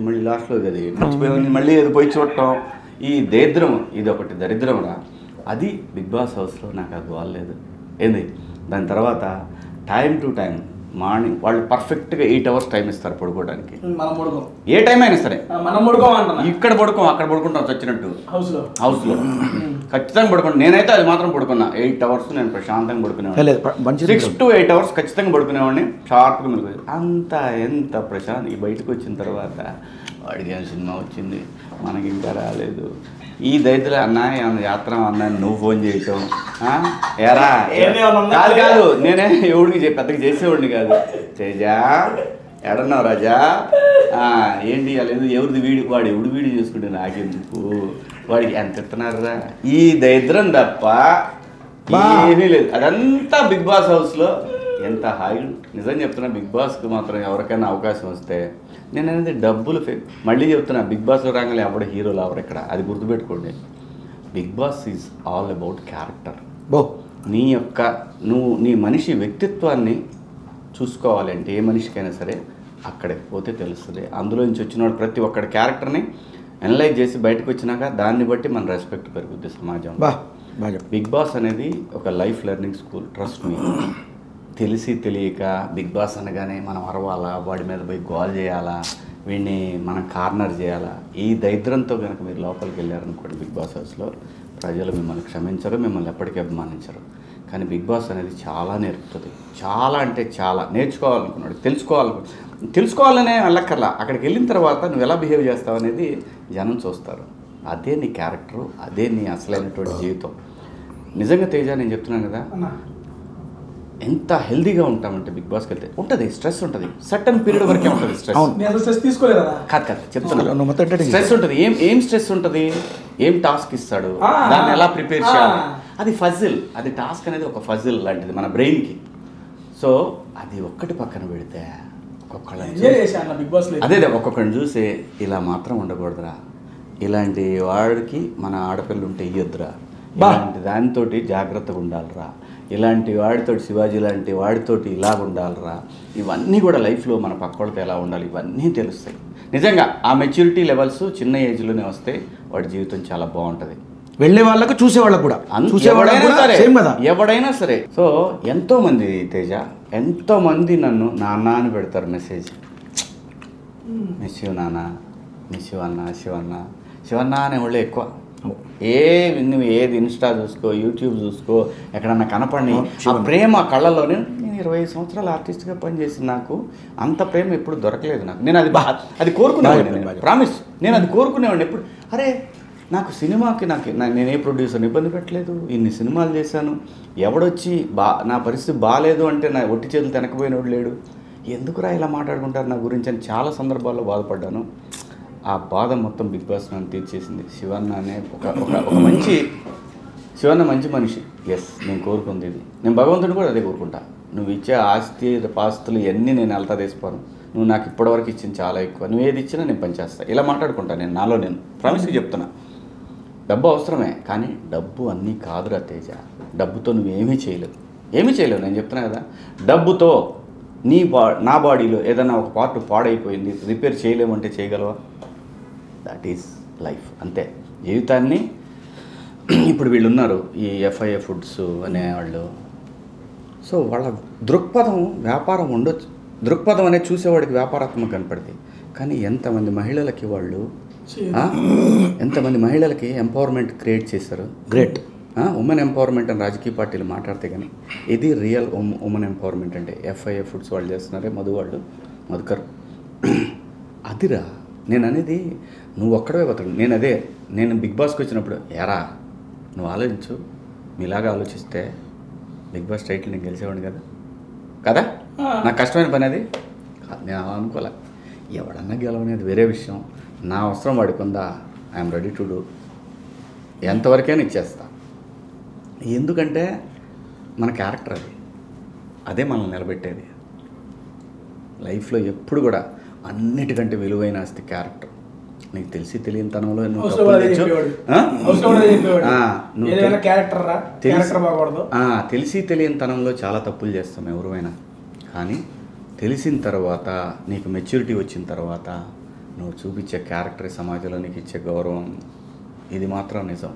మళ్ళీ లాస్ట్లో అది మర్చిపోయి మళ్ళీ ఏదో పోయి చూడటం, ఈ దరిద్రం, ఇది ఒకటి దరిద్రం రా. అది బిగ్ బాస్ హౌస్లో నాకు అది వాళ్ళలేదు ఏంది. దాని తర్వాత టైం టు టైం మార్నింగ్ వాళ్ళు పర్ఫెక్ట్గా 8 hours టైం ఇస్తారు పడుకోవడానికి. ఏ టైం అయినా సరే, ఇక్కడ పడుకోం అక్కడ పడుకుంటాం వచ్చినట్టు, హౌస్లో ఖచ్చితంగా పడుకుంటాను. నేనైతే అది మాత్రం పడుకున్నా 8 hours, నేను ప్రశాంతంగా పడుకునేవాడిని. 6 to 8 hours ఖచ్చితంగా పడుకునేవాడిని, షార్ప్గా మెలుగు. అంతా ఎంత ప్రశాంత్. బయటకు వచ్చిన తర్వాత వాడికి ఏం సినిమా వచ్చింది, మనకి ఇంకా రాలేదు, ఈ దైతులు అన్నాయి యాత్ర అన్నాను, నువ్వు ఫోన్ చేయటం ఎరా కాదు. నేనే ఎవడికి పెద్దగా చేసేవాడిని కాదు. తేజా ఎడన్నావు రాజా, ఏంటి లేదు, ఎవరిది వీడియో, వాడు ఎవడు వీడియో చేసుకుంటే నాకెందుకు, వాడికి ఎంత ఇస్తున్నారా, ఈ దరిద్రం తప్ప ఏమీ లేదు. అదంతా బిగ్ బాస్ హౌస్లో ఎంత హాయి. నిజం చెప్తున్నా, బిగ్ బాస్కి మాత్రం ఎవరికైనా అవకాశం వస్తే, నేను అనేది డబ్బులు మళ్ళీ చెప్తున్నా, బిగ్ బాస్లో రాగానే ఎవరు హీరోలు ఎవరు ఇక్కడ, అది గుర్తుపెట్టుకోండి. Bigg Boss is all about character. నీ మనిషి వ్యక్తిత్వాన్ని చూసుకోవాలంటే ఏ మనిషికైనా సరే అక్కడికి పోతే తెలుస్తుంది. అందులో నుంచి వచ్చినవాడు ప్రతి ఒక్కడి క్యారెక్టర్ని అనలైజ్ చేసి బయటకు వచ్చినాక దాన్ని బట్టి మన రెస్పెక్ట్ పెరుగుద్ది సమాజం. బిగ్ బాస్ అనేది ఒక life learning school, trust me. తెలిసి తెలియక బిగ్ బాస్ అనగానే మనం అరవాలా, వాడి మీద పోయి గోల్ చేయాలా, వీడిని మనం కార్నర్ చేయాలా, ఈ దరిద్రంతో కనుక మీరు లోపలికి వెళ్ళారనుకోండి బిగ్ బాస్ హౌస్లో, ప్రజలు మిమ్మల్ని క్షమించరు, మిమ్మల్ని ఎప్పటికీ అభిమానించరు. కానీ బిగ్ బాస్ అనేది చాలా నేర్పుతుంది. చాలా అంటే చాలా నేర్చుకోవాలనుకున్నాడు, తెలుసుకోవాలనే వెళ్ళక్కర్లా. అక్కడికి వెళ్ళిన తర్వాత నువ్వు ఎలా బిహేవ్ చేస్తావు అనేది జనం చూస్తారు. అదే నీ క్యారెక్టరు, అదే నీ అసలైనటువంటి జీవితం. నిజంగా తేజ, నేను చెప్తున్నాను కదా, ఎంత హెల్దీగా ఉంటామంటే బిగ్ బాస్కి వెళ్తే ఉంటుంది స్ట్రెస్ ఉంటుంది, సర్టన్ పీరియడ్ వరకే ఉంటుంది స్ట్రెస్. తీసుకోలేదా? కాదు చెప్తున్నాను, స్ట్రెస్ ఉంటుంది. ఏం స్ట్రెస్ ఉంటుంది, ఏం టాస్క్ ఇస్తాడు, దాన్ని ఎలా ప్రిపేర్ చేయాలి, అది ఫజిల్. అది టాస్క్ అనేది ఒక ఫజిల్ లాంటిది మన బ్రెయిన్కి. సో అది ఒక్కటి పక్కన పెడితే అదే ఒక్కొక్కరిని చూసి ఇలా మాత్రం ఉండకూడదురా, ఇలాంటి వాడికి మన ఆడపిల్ల ఉంటే ఇయ్యొద్దురా, ఇలాంటి దానితోటి జాగ్రత్తగా ఉండాలిరా, ఇలాంటి వాడితోటి శివాజీ లాంటి వాడితోటి ఇలాగ ఉండాలిరా, ఇవన్నీ కూడా లైఫ్లో మన పక్కోళ్ళతో ఎలా ఉండాలి ఇవన్నీ తెలుస్తాయి. నిజంగా ఆ మెచ్యూరిటీ లెవెల్స్ చిన్న ఏజ్లోనే వస్తే వాడి జీవితం చాలా బాగుంటుంది. వెళ్ళే వాళ్ళకు చూసే వాళ్ళకు కూడా ఎవడైనా సరే. సో ఎంతోమంది తేజ, ఎంతోమంది నన్ను నాన్న అని పెడతారు మెసేజ్, మిస్ యూ నాన్న, మిస్ యూ అన్న, శివన్న అనే వాళ్ళే ఎక్కువ. నువ్వు ఏది ఇన్స్టా చూసుకో, యూట్యూబ్ చూసుకో, ఎక్కడన్నా కనపడి ఆ ప్రేమ కళ్ళలోనే. నేను 25 సంవత్సరాలు ఆర్టిస్ట్గా పనిచేసి నాకు అంత ప్రేమ ఎప్పుడు దొరకలేదు. నేను అది కోరుకునేవాడిని, ప్రామిస్. నేను అది కోరుకునేవాడిని ఎప్పుడు. అరే నాకు సినిమాకి నేనే ప్రొడ్యూసర్ని ఇబ్బంది పెట్టలేదు, ఇన్ని సినిమాలు చేశాను, ఎవడొచ్చి నా పరిస్థితి బాగాలేదు అంటే నా ఒట్టి చేతులు వెనకపోయినోడు లేడు, ఎందుకురా ఇలా మాట్లాడుకుంటారు నా గురించి అని చాలా సందర్భాల్లో బాధపడ్డాను. ఆ బాధ మొత్తం బిగ్ బాస్ నన్ను తీర్చేసింది. శివన్న అనే శివన్న మంచి మనిషి. ఎస్, నేను కోరుకుంది ఇది. నేను భగవంతుని కూడా అదే కోరుకుంటా. నువ్వు ఇచ్చే ఆస్తి పాస్తులు ఇవన్నీ నేను వెళ్తా తీసుకోను, నువ్వు నాకు ఇప్పటివరకు ఇచ్చింది చాలా ఎక్కువ, నువ్వు ఏది ఇచ్చినా నేను పనిచేస్తాను, ఇలా మాట్లాడుకుంటా. నేను ప్రామిస్గా చెప్తున్నా. డబ్బు అవసరమే, కానీ డబ్బు అన్నీ కాదురా తేజ. డబ్బుతో నువ్వు ఏమీ చేయలేవు. నేను చెప్తున్నా కదా, డబ్బుతో నా బాడీలో ఏదైనా ఒక పార్ట్ పాడైపోయింది, రిపేర్ చేయలేమంటే చేయగలవా? That is life. అంతే జీవితాన్ని. ఇప్పుడు వీళ్ళు ఉన్నారు ఈ FIA ఫుడ్స్ అనేవాళ్ళు. సో వాళ్ళ దృక్పథం వ్యాపారం ఉండొచ్చు, దృక్పథం అనేది చూసేవాడికి వ్యాపారాత్మక కనపడుతుంది. కానీ ఎంతమంది మహిళలకి ఎంపవర్మెంట్ క్రియేట్ చేశారు. గ్రేట్. ఉమెన్ ఎంపవర్మెంట్ అని రాజకీయ పార్టీలు మాట్లాడితే కానీ ఇది రియల్ ఉమెన్ ఎంపవర్మెంట్ అంటే FIA ఫుడ్స్ వాళ్ళు చేస్తున్నారే, మధుకర్ అదిరా. నేను అనేది నువ్వు ఒక్కడే బతడు. నేను బిగ్ బాస్కి వచ్చినప్పుడు ఎరా నువ్వు ఆలోచించు, మీలాగా ఆలోచిస్తే బిగ్ బాస్ టైటిల్ నేను గెలిచేవాడిని కదా. నాకు కష్టమైన పని అది నేను అనుకోలే. ఎవడన్నా గెలవనేది వేరే విషయం. నా అవసరం వాడికి ఉందా, ఐఎమ్ రెడీ టు డూ, ఎంతవరకైనా ఇచ్చేస్తా. ఎందుకంటే మన క్యారెక్టర్ అదే మనల్ని నిలబెట్టేది లైఫ్లో. ఎప్పుడు కూడా అన్నిటికంటే విలువైన ఆస్తి క్యారెక్టర్. నీకు తెలియని తనంలో తెలియని తనంలో చాలా తప్పులు చేస్తాం ఎవరైనా. కానీ తెలిసిన తర్వాత, నీకు మెచ్యూరిటీ వచ్చిన తర్వాత నువ్వు చూపించే క్యారెక్టర్ సమాజంలో నీకు ఇచ్చే గౌరవం, ఇది మాత్రం నిజం.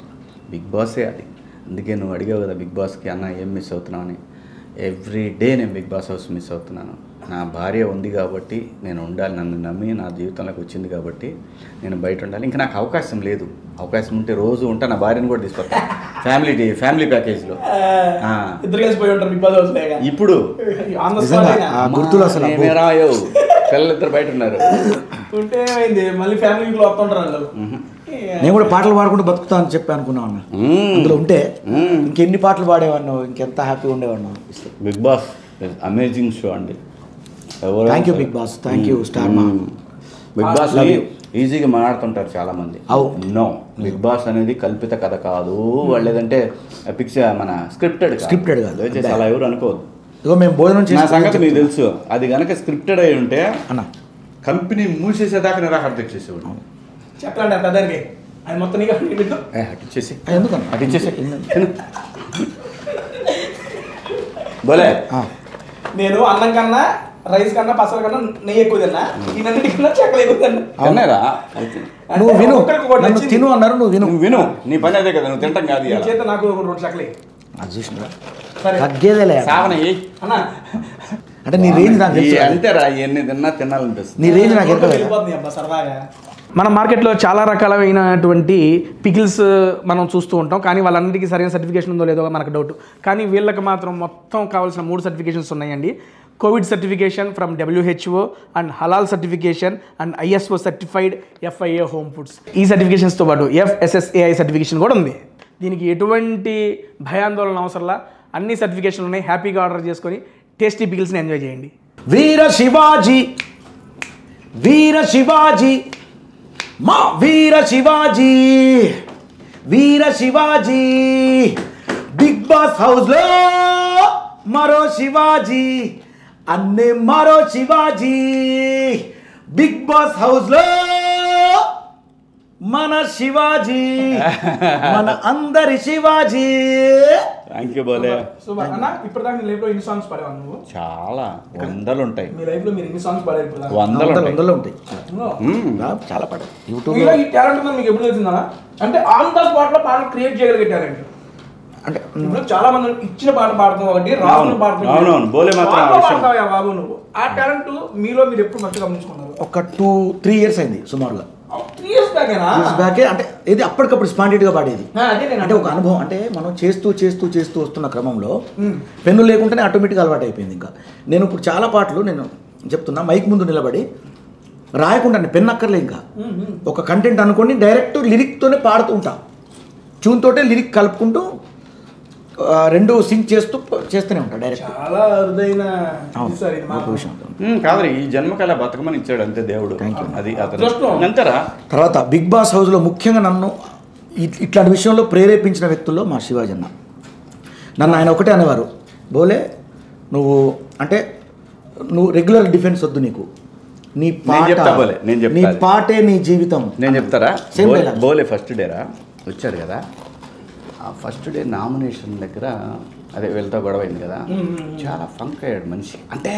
బిగ్ బాసే అది. అందుకే నువ్వు అడిగావు కదా బిగ్ బాస్కి అన్న ఏం మిస్ అవుతున్నావు అని. ఎవ్రీ డే నేను బిగ్ బాస్ హౌస్ మిస్ అవుతున్నాను. నా భార్య ఉంది కాబట్టి నేను ఉండాలి, నన్ను నమ్మి నా జీవితంలోకి వచ్చింది కాబట్టి నేను బయట ఉండాలి. ఇంకా నాకు అవకాశం లేదు. అవకాశం ఉంటే రోజు ఉంటా, నా భార్యను కూడా తీసుకొస్తా ఫ్యామిలీ ప్యాకేజ్లో. ఇప్పుడు గుర్తులు అసలు రాయవు, పిల్లలిద్దరు బయట ఉన్నారు. నేను కూడా పాటలు పాడుకుంటూ బతుకుతా అని చెప్పి అనుకున్నావు అన్న. అందులో ఉంటే ఇంకెన్ని పాటలు పాడేవాడిను, ఇంకెంత హ్యాపీగా ఉండేవాడిను. బిగ్ బాస్ అమేజింగ్ షో అండి. Thank you Bigg Boss, thank you Star Maa. Bigg Boss ఈజీగా మాట్లాడుతుంటారు చాలా మంది. నో, బిగ్ బాస్ అనేది కల్పిత కథ కాదు. వాళ్ళు ఏదంటే మన స్క్రిప్టెడ్ కాదు. అలా ఎవరు అనుకోవద్దు. ఇగో మేము భోజనం చేసిన సంగతి మీకు తెలుసు. అది కనుక స్క్రిప్టెడ్ అయి ఉంటే అన్న కంపెనీ మూసేసేదాకా నిరాహార చేసేవాడు. చెప్పండి అతనికి అది మొత్తం అటిచ్చేసి ఎందుకన్నా అటిచ్చేసి బోలే. నేను అన్నం కన్నా రైస్ కన్నా పసల కన్నా నెయ్యి ఎక్కువ తిన్నా, ఈయనన్నిటికన్నా చెక్కలు ఎక్కువ తిన్నా. అన్నారా? నువ్వు విను, తిను అన్నారు, నువ్వు విను. నీ పని అదే కదా, నువ్వు తింటాం కాదు. చేత నాకు 2 చెక్కలే తగ్గేదేలే. అంటే నీ రేంజ్ నాకు తెలుసు కదా. అంతేరా ఎన్ని తినాలనిపిస్తుంది. నీ రేంజ్ నాకు ఎక్కడ వెళ్ళిపోతుంది అబ్బా సరదాగా. మన మార్కెట్లో చాలా రకాలైనటువంటి పికిల్స్ మనం చూస్తూ ఉంటాం, కానీ వాళ్ళందరికీ సరైన సర్టిఫికేషన్ ఉందో లేదో మనకు డౌట్. కానీ వీళ్ళకి మాత్రం మొత్తం కావాల్సిన 3 సర్టిఫికేషన్స్ ఉన్నాయండి. Covid certification from WHO and halal certification and ISO certified FIA home foods. ఈ సర్టిఫికేషన్స్తో పాటు FSSAI సర్టిఫికేషన్ కూడా ఉంది. దీనికి ఎటువంటి భయాందోళన అవసరంలా, అన్ని సర్టిఫికేషన్లు ఉన్నాయి. హ్యాపీగా ఆర్డర్ చేసుకొని టేస్టీ పికిల్స్ని ఎంజాయ్ చేయండి. వీర శివాజీ, వీర శివాజీ, మా వీర శివాజీ, వీర శివాజీ, బిగ్ బాస్ హౌస్ లో మరో శివాజీ, అన్నే మరో శివాజీ, బిగ్ బాస్ హౌస్ లో మన శివాజీ, మన అందరి Shivaji. Thank you Bole. Super అన్న. ఇప్పటిదాకా నీ లైఫ్లో ఎన్ని సాంగ్స్ పాడేవా నువ్వు? చాలా వందలు ఉంటాయి. మీ లైఫ్లో మీరు ఎన్ని సాంగ్స్ పాడారు ఇప్పుడు? వందలు ఉంటాయి. చాలా పాడారు. మీలో ఈ టాలెంట్ ఉందని మీకు ఎప్పుడు తెలిసిందా? అంటే ఆన్ ద స్పాట్ లో పాటలు క్రియేట్ చేయగలిగే టాలెంట్. అంటే ఇప్పుడు చాలా మంది ఇచ్చిన పాట పాడుతున్నావు ఒకటి, రాసిన పాడుతున్నావు బాబు నువ్వు. ఆ టాలెంట్ మీలో మీరు ఎప్పుడు మంచిగా గమనించుకున్నారు? ఒక 2-3 years అయింది సుమారుగా. 3 years బ్యాకే. అంటే ఇది అప్పటికప్పుడు స్పాంటేట్గా పాడేది. అంటే ఒక అంటే అనుభవం. అంటే మనం చేస్తూ వస్తున్న క్రమంలో పెన్ను లేకుంటేనే ఆటోమేటిక్గా అలవాటు అయిపోయింది. ఇంకా నేను ఇప్పుడు చాలా పాటలు నేను చెప్తున్నా, మైక్ ముందు నిలబడి రాయకుండా పెన్ అక్కర్లే, ఇంకా ఒక కంటెంట్ అనుకోండి డైరెక్ట్ లిరిక్తోనే పాడుతూ ఉంటా. ట్యూన్ తోటే లిరిక్ కలుపుకుంటూ 2 సింక్ చేస్తూనే ఉంటా డైరెక్ట్. చాలా అరుదైన విషయం. కాదు, ఈ జన్మకాల బతకమని ఇచ్చాడు అంతే దేవుడు. అది అంతేరా. తర్వాత బిగ్ బాస్ హౌస్లో ముఖ్యంగా నన్ను ఇట్లాంటి విషయంలో ప్రేరేపించిన వ్యక్తుల్లో మా శివాజీ అన్న. నన్ను ఆయన ఒకటే అనేవారు, బోలే నువ్వు అంటే నువ్వు రెగ్యులర్ డిఫెన్స్ వద్దు, నీకు నీ పాటే నీ జీవితం. నేను చెప్తారా? బోలే ఫస్ట్ డేరా వచ్చాడు కదా, ఆ ఫస్ట్ డే నామినేషన్ దగ్గర అదే వీళ్ళతో గొడవ అయింది కదా, చాలా ఫంక్ అయ్యాడు మనిషి. అంటే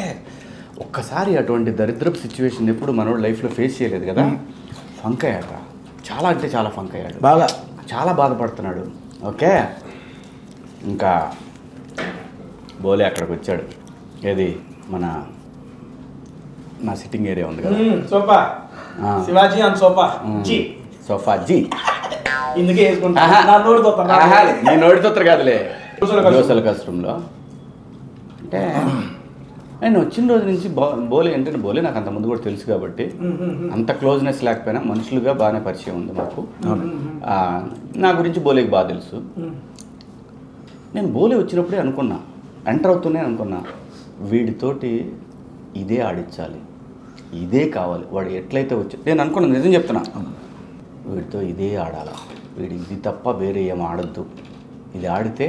ఒక్కసారి అటువంటి దరిద్రపు సిచ్యువేషన్ ఎప్పుడు మనోడు లైఫ్లో ఫేస్ చేయలేదు కదా, ఫంక్ అయ్యాడు. చాలా అంటే చాలా ఫంక్ అయ్యాడు, బాగా చాలా బాధపడుతున్నాడు. ఓకే, ఇంకా బోలే అక్కడికి వచ్చాడు. ఏది నా సిట్టింగ్ ఏరియా ఉంది కదా, sofa, Shivaji and sofa ji, sofa ji. ఇందుకే నేను నోటితోత్తరు కాదులే, దోసల కష్టంలో. అంటే నేను వచ్చిన రోజు నుంచి బోలే అంటే బోలే నాకు అంత ముందు కూడా తెలుసు కాబట్టి అంత క్లోజ్నెస్ లేకపోయినా మనుషులుగా బాగానే పరిచయం ఉంది మాకు. నా గురించి బోలేకి బాగా తెలుసు. నేను బోలే వచ్చినప్పుడే అనుకున్నా, ఎంటర్ అవుతూనే అనుకున్నా, వీడితోటి ఇదే ఆడించాలి, ఇదే కావాలి. వాడు ఎట్లయితే వచ్చి నేను అనుకున్నాను, నిజం చెప్తున్నా, వీడితో ఇదే ఆడాలా, వీడు ఇది తప్ప వేరే ఏం ఆడద్దు, ఇది ఆడితే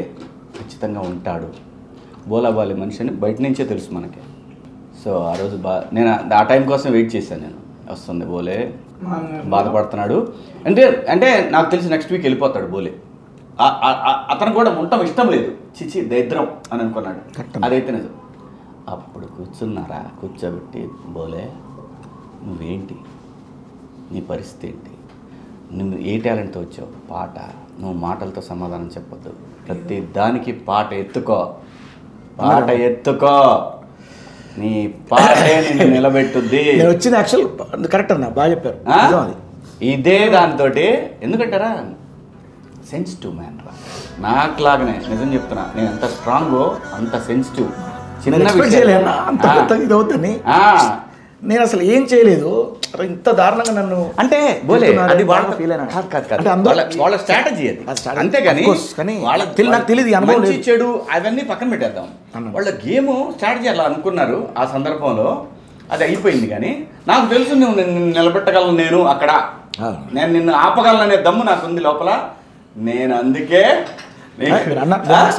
ఖచ్చితంగా ఉంటాడు. బోలాబాలి మనిషి అని బయట నుంచే తెలుసు మనకి. సో ఆ రోజు నేను ఆ టైం కోసం వెయిట్ చేశాను. నేను వస్తుంది బోలే, బాధపడుతున్నాడు అంటే నాకు తెలిసి నెక్స్ట్ వీక్ వెళ్ళిపోతాడు బోలే. అతను కూడా ఉండటం ఇష్టం లేదు, చిచి దరిద్రం అని అనుకున్నాడు. అదైతే నిజం. అప్పుడు కూర్చోబెట్టి బోలే నువ్వేంటి, నీ పరిస్థితి ఏంటి, నువ్వు ఏ టాలెంట్తో వచ్చావు, పాట, నువ్వు మాటలతో సమాధానం చెప్పొద్దు, ప్రతి దానికి పాట ఎత్తుకో, నీ పాటే నిన్ను నిలబెట్టుద్ది. వచ్చిన యాక్చువల్ కరెక్ట్ అన్న, బాగా చెప్పారు. ఇదే దాంతో ఎందుకంటారా, సెన్సిటివ్ మ్యాన్ రా, నాకులాగానే నిజం చెప్తున్నా. నేను ఎంత స్ట్రాంగో అంత సెన్సిటివ్. చిన్న నేను అసలు ఏం చేయలేదు, ఇంత దారుణంగా నన్ను అంటే బోలే అది వాళ్ళ స్ట్రాటజీ అది, అంతేగాని నాకు తెలియదు. చెడు అవన్నీ పక్కన పెట్టేద్దాం. వాళ్ళ గేమ్ స్ట్రాటజీ అలా అనుకున్నారు ఆ సందర్భంలో, అది అయిపోయింది. కానీ నాకు తెలుసు నువ్వు నిన్ను నిలబెట్టగలను, నేను అక్కడ నేను నిన్ను ఆపగలననే దమ్ము నాకుంది లోపల. నేను అందుకే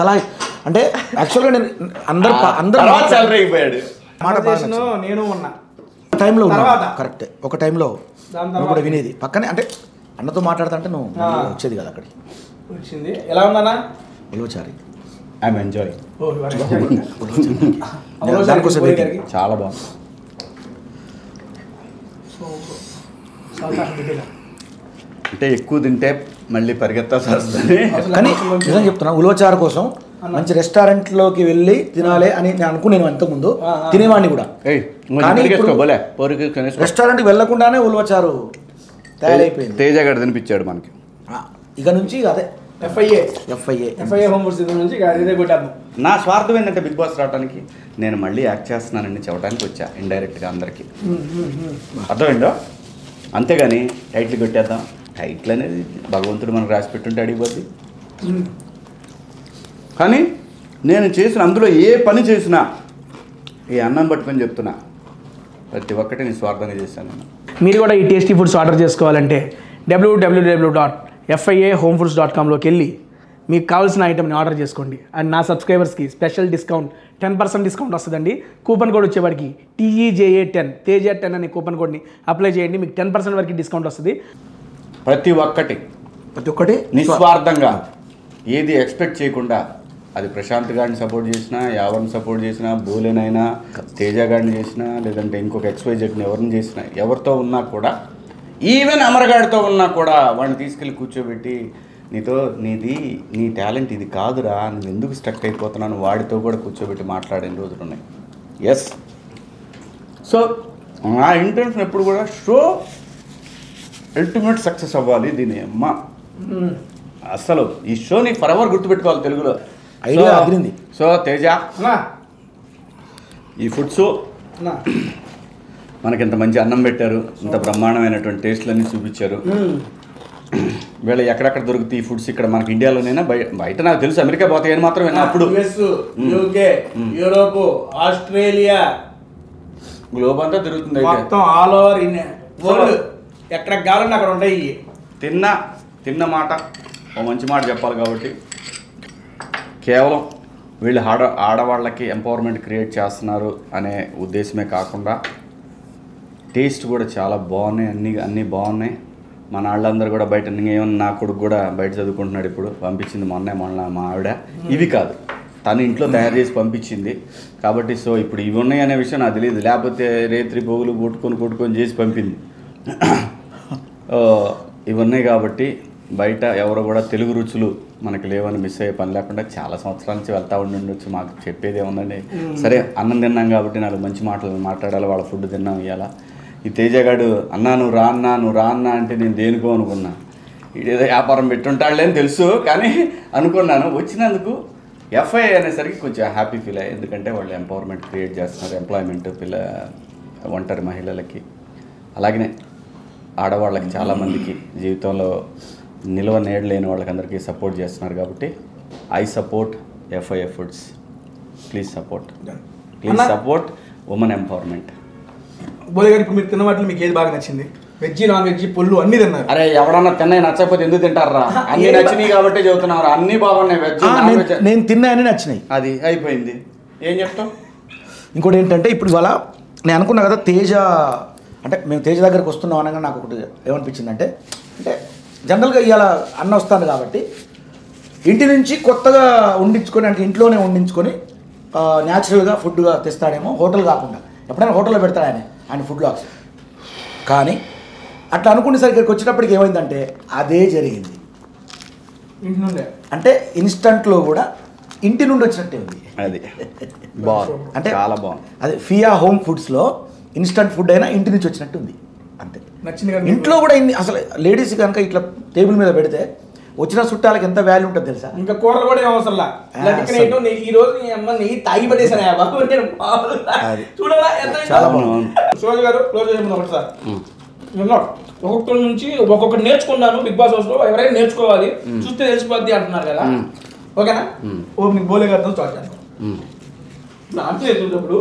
సలహా అంటే యాక్చువల్గా నేను అందరూ సాలరీ అయిపోయాడు. నేను ఉన్నా టైంలో కరెక్ట్, ఒక టైంలో నువ్వు కూడా వినేది పక్కనే. అంటే అన్నతో మాట్లాడుతా అంటే నువ్వు వచ్చేది కదా అక్కడికి. వచ్చింది. ఎలా ఉందన్నా? ఉలవచారి ఐఎమ్ ఎంజాయ్. దానికోసం చాలా బాగుంది. అంటే ఎక్కువ తింటే మళ్ళీ పరిగెత్తాల్సి వస్తుంది. కానీ నిజం చెప్తున్నా, ఉలవచారు కోసం మంచి రెస్టారెంట్లోకి వెళ్ళి తినాలి అని నేను అనుకున్నాను అంతకుముందు, తినేవాడిని కూడా. కానీ రెస్టారెంట్కి వెళ్ళకుండానే ఉల్వచారు తయారైపోయింది. తేజ గారు తినిపించాడు మనకి. ఇక నుంచి అదే ఎఫ్ఐఏ హోమ్ ఫుడ్స్ నుంచి ఇదే కొట్టేద్దాం. నా స్వార్థం ఏంటంటే బిగ్ బాస్ రావడానికి నేను మళ్ళీ యాక్ట్ చేస్తున్నానని చెప్పడానికి వచ్చా ఇండైరెక్ట్గా అందరికీ. అర్థమైందో? అంతేగాని టైటిల్ కొట్టేద్దాం, టైటిల్ అనేది భగవంతుడు మనకు రాసి పెట్టుంటే అడిగిపోద్ది. కానీ నేను చేసిన అందులో ఏ పని చేసినా ఈ అన్నం పట్టుకొని చెప్తున్నా, ప్రతి ఒక్కటి నేను స్వార్థంగా చేశాను. మీరు కూడా ఈ టేస్టీ ఫుడ్స్ ఆర్డర్ చేసుకోవాలంటే www.fiahomefoods.comలోకి వెళ్ళి మీకు కావాల్సిన ఐటమ్ని ఆర్డర్ చేసుకోండి. అండ్ నా సబ్స్క్రైబర్స్కి స్పెషల్ డిస్కౌంట్ 10% డిస్కౌంట్ వస్తుందండి. కూపన్ కోడ్ వచ్చేవాడికి TEJA10 తేజ10 అనే కూపన్ కోడ్ని అప్లై చేయండి, మీకు 10% వరకు డిస్కౌంట్ వస్తుంది. ప్రతి ఒక్కటి నిస్వార్థంగా, ఏది ఎక్స్పెక్ట్ చేయకుండా, అది ప్రశాంత్ గారిని సపోర్ట్ చేసినా, యావరిని సపోర్ట్ చేసినా, బోలేనైనా, తేజ గారిని చేసినా, లేదంటే ఇంకొక XYZని ఎవరిని చేసినా, ఎవరితో ఉన్నా కూడా, ఈవెన్ అమరగాడితో ఉన్నా కూడా వాడిని తీసుకెళ్ళి కూర్చోబెట్టి నీ టాలెంట్ ఇది కాదురా, నేను ఎందుకు స్టక్ అయిపోతున్నాను, వాడితో కూడా కూర్చోబెట్టి మాట్లాడిన రోజులు ఉన్నాయి. ఎస్, సో నా ఇంటెన్షన్ ఎప్పుడు కూడా షో అల్టిమేట్ సక్సెస్ అవ్వాలి. దీని అమ్మ అసలు ఈ షోని ఫరెవర్ గుర్తుపెట్టుకోవాలి తెలుగులో. ఐడియా అదిరింది. సో తేజ, ఈ ఫుడ్స్ మనకి ఇంత మంచి అన్నం పెట్టారు, ఇంత బ్రహ్మాండమైనటువంటి టేస్ట్లన్నీ చూపించారు. వీళ్ళ ఎక్కడెక్కడ దొరుకుతాయి ఈ ఫుడ్స్ ఇక్కడ మనకి ఇండియాలోనైనా, బయట నాకు తెలుసు అమెరికా పోతాయని మాత్రం అప్పుడు యూరోప్, ఆస్ట్రేలియా, గ్లోబ్ అంతా తిరుగుతుంది. మొత్తం ఆల్ ఓవర్ వరల్డ్ ఎక్కడ కావాలంటే అక్కడ ఉంటాయి. తిన్న మాట ఓ మంచి మాట చెప్పాలి కాబట్టి, కేవలం వీళ్ళు ఆడవాళ్ళకి ఎంపవర్మెంట్ క్రియేట్ చేస్తున్నారు అనే ఉద్దేశమే కాకుండా టేస్ట్ కూడా చాలా బాగున్నాయి, అన్నీ బాగున్నాయి. మన వాళ్ళందరూ కూడా బయట ఏమన్నా, నా కొడుకు కూడా బయట చదువుకుంటున్నాడు, ఇప్పుడు పంపించింది మొన్న మా ఆవిడ. ఇవి కాదు, తను ఇంట్లో తయారు చేసి పంపించింది కాబట్టి. సో ఇప్పుడు ఇవి ఉన్నాయి అనే విషయం నాకు తెలియదు, లేకపోతే రేత్రి పోగులు కొట్టుకొని చేసి పంపింది. ఇవి ఉన్నాయి కాబట్టి బయట ఎవరు కూడా తెలుగు రుచులు మనకి లేవని మిస్ అయ్యే పని లేకుండా చాలా సంవత్సరాల నుంచి వెళ్తూ ఉండొచ్చు. మాకు చెప్పేది ఏముందండి, సరే అన్నం తిన్నాం కాబట్టి నాలుగు మంచి మాటలు మాట్లాడాలి, వాళ్ళ ఫుడ్ తిన్నాం ఇవ్వాలా. ఈ తేజగాడు అన్నా నువ్వు రా అన్నా అంటే నేను దేనికో అనుకున్నా, ఇదేదో వ్యాపారం పెట్టుంటాడులే అని తెలుసు, కానీ అనుకున్నాను. వచ్చినందుకు ఎఫ్ఐ అనేసరికి కొంచెం హ్యాపీ ఫీల్ అయ్యాయి, ఎందుకంటే వాళ్ళు ఎంపవర్మెంట్ క్రియేట్ చేస్తున్నారు, ఎంప్లాయ్మెంట్ ఒంటరి మహిళలకి, అలాగనే ఆడవాళ్ళకి చాలామందికి జీవితంలో నిల్వ నేడలేని వాళ్ళకందరికీ సపోర్ట్ చేస్తున్నారు కాబట్టి I support FIA foods. Please support women empowerment. Bole గారు, ఇప్పుడు మీరు తిన్న వాటిలో మీకు ఏది బాగా నచ్చింది? వెజ్, నాన్ వెజ్, పొల్లు అన్నీ తిన్నారు. అరే ఎవడన్నా తిన్నాయి నచ్చకపోతే ఎందుకు తింటారా? అన్ని నచ్చినాయి కాబట్టి చెబుతున్నారు, అన్నీ బాగున్నాయి. వెజ్ నేను తిన్నాయని నచ్చినాయి, అది అయిపోయింది. ఏం చెప్తాం? ఇంకోటి ఏంటంటే ఇప్పుడు ఇవాళ నేను అనుకున్నా కదా తేజ అంటే మేము తేజ దగ్గరికి వస్తున్నాం అనగా నాకు ఒకటి ఏమనిపించిందంటే, అంటే జనరల్గా ఇవాళ అన్న వస్తాను కాబట్టి ఇంటి నుంచి కొత్తగా వండించుకొని, అంటే ఇంట్లోనే వండించుకొని న్యాచురల్గా ఫుడ్గా తెస్తాడేమో, హోటల్ కాకుండా. ఎప్పుడైనా హోటల్లో పెడతాడు ఆయన ఫుడ్ లాగ్స్. కానీ అట్లా అనుకునేసరికి ఇక్కడికి వచ్చేటప్పటికి ఏమైందంటే అదే జరిగింది. ఇంటి నుండే అంటే ఇన్స్టంట్లో కూడా ఇంటి నుండి వచ్చినట్టే ఉంది. అది బాగుంది, అంటే చాలా బాగుంది. అదే ఫియా హోమ్ ఫుడ్స్లో ఇన్స్టంట్ ఫుడ్ అయినా ఇంటి నుంచి వచ్చినట్టు ఉంది అంతే. నచ్చింది. ఇంట్లో కూడా అసలు లేడీస్ కనుక ఇట్లా టేబుల్ మీద పెడితే వచ్చిన చుట్టాలకు ఎంత వాల్యూ ఉంటుంది తెలుసా? ఇంకా కూరలు కూడా ఏమవసరంలా. ఈ రోజు నీ అమ్మ నెయ్యి తాగి పడేసాను చూడాలా ఎంత చాలా బాగుంది. శివాజీ గారు క్లోజ్ చేయమని ఒకటిసారి ఒక్కొక్కరి నుంచి ఒక్కొక్కటి నేర్చుకున్నాను బిగ్ బాస్ హౌస్ లో. ఎవరైనా నేర్చుకోవాలి, చూస్తే తెలిసిపోద్ది అంటున్నారు కదా, ఓకేనా? ఓ మీకు బోలే గారితో స్టార్ట్ చేస్తాను. నాకు చేసేటప్పుడు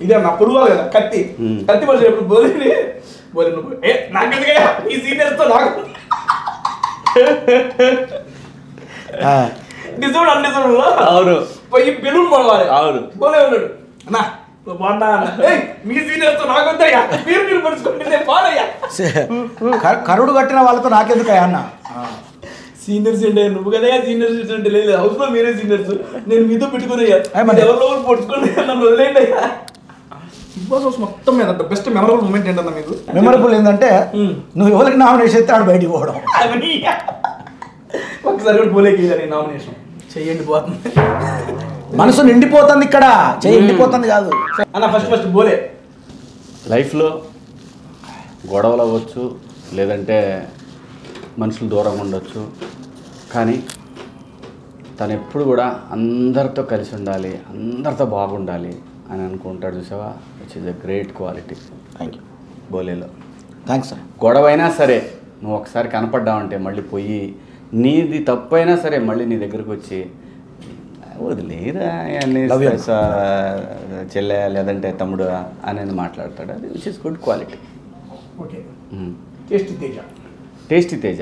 ఇదే నా పొడవాలి కదా కత్తి పడిచేటప్పుడు బోలే నాకెందుకయ్యా ఈ సీనియర్స్తో నాకు డిసౌడ్ అన్డిసౌడ్ అవును పోయి బెలూన్ పడవాలి. అవును బోలే ఉన్నాడు అన్నా బాగున్నా అన్న, మీ సీనియర్స్తో నాకొద్దయ్యా, మీరు పడుచుకుంటే బాడయ్యా. కరుడు కట్టిన వాళ్ళతో నాకెందుకయ్యా అన్న? సీనియర్స్ ఏంటి నువ్వు కదా సీనియర్స్ అంటే లేదు, హౌస్ లో మీరే సీనియర్స్, నేను మీతో పెట్టుకున్నాయ్యా, ఎవరిలో పొడుచుకోండి నన్ను వదిలేండి అయ్యా. బిగ్ బాస్ హౌస్ మొత్తం మీద బెస్ట్ మెమరబుల్ మూమెంట్ ఏంటన్నా మీకు? మెమరబుల్ ఏంటంటే నువ్వు ఎవరికి నామినేషన్ అయితే ఆడు బయటికి పోవడం. ఒకసారి కూడా బోలేకి నామినేషన్ చెయ్యండి పోతుంది మనసు నిండిపోతుంది ఇక్కడ, చెయ్యి నిండిపోతుంది కాదు. అన్న ఫస్ట్ బోలే. లైఫ్లో గొడవలు అవ్వచ్చు, లేదంటే మనుషులు దూరంగా ఉండొచ్చు, కానీ తను ఎప్పుడు కూడా అందరితో కలిసి ఉండాలి, అందరితో బాగుండాలి అని అనుకుంటాడు. చూసావా, which is a great quality. Thank you బోలేలో. Thanks sir. గొడవైనా సరే నువ్వు ఒకసారి కనపడ్డావంటే మళ్ళీ పోయి నీది తప్పైనా సరే మళ్ళీ నీ దగ్గరకు వచ్చి వదిలేరా అన్నీ చెల్లె లేదంటే తమ్ముడు అనేది మాట్లాడతాడు. అది which is good quality. Okay. Tasty Teja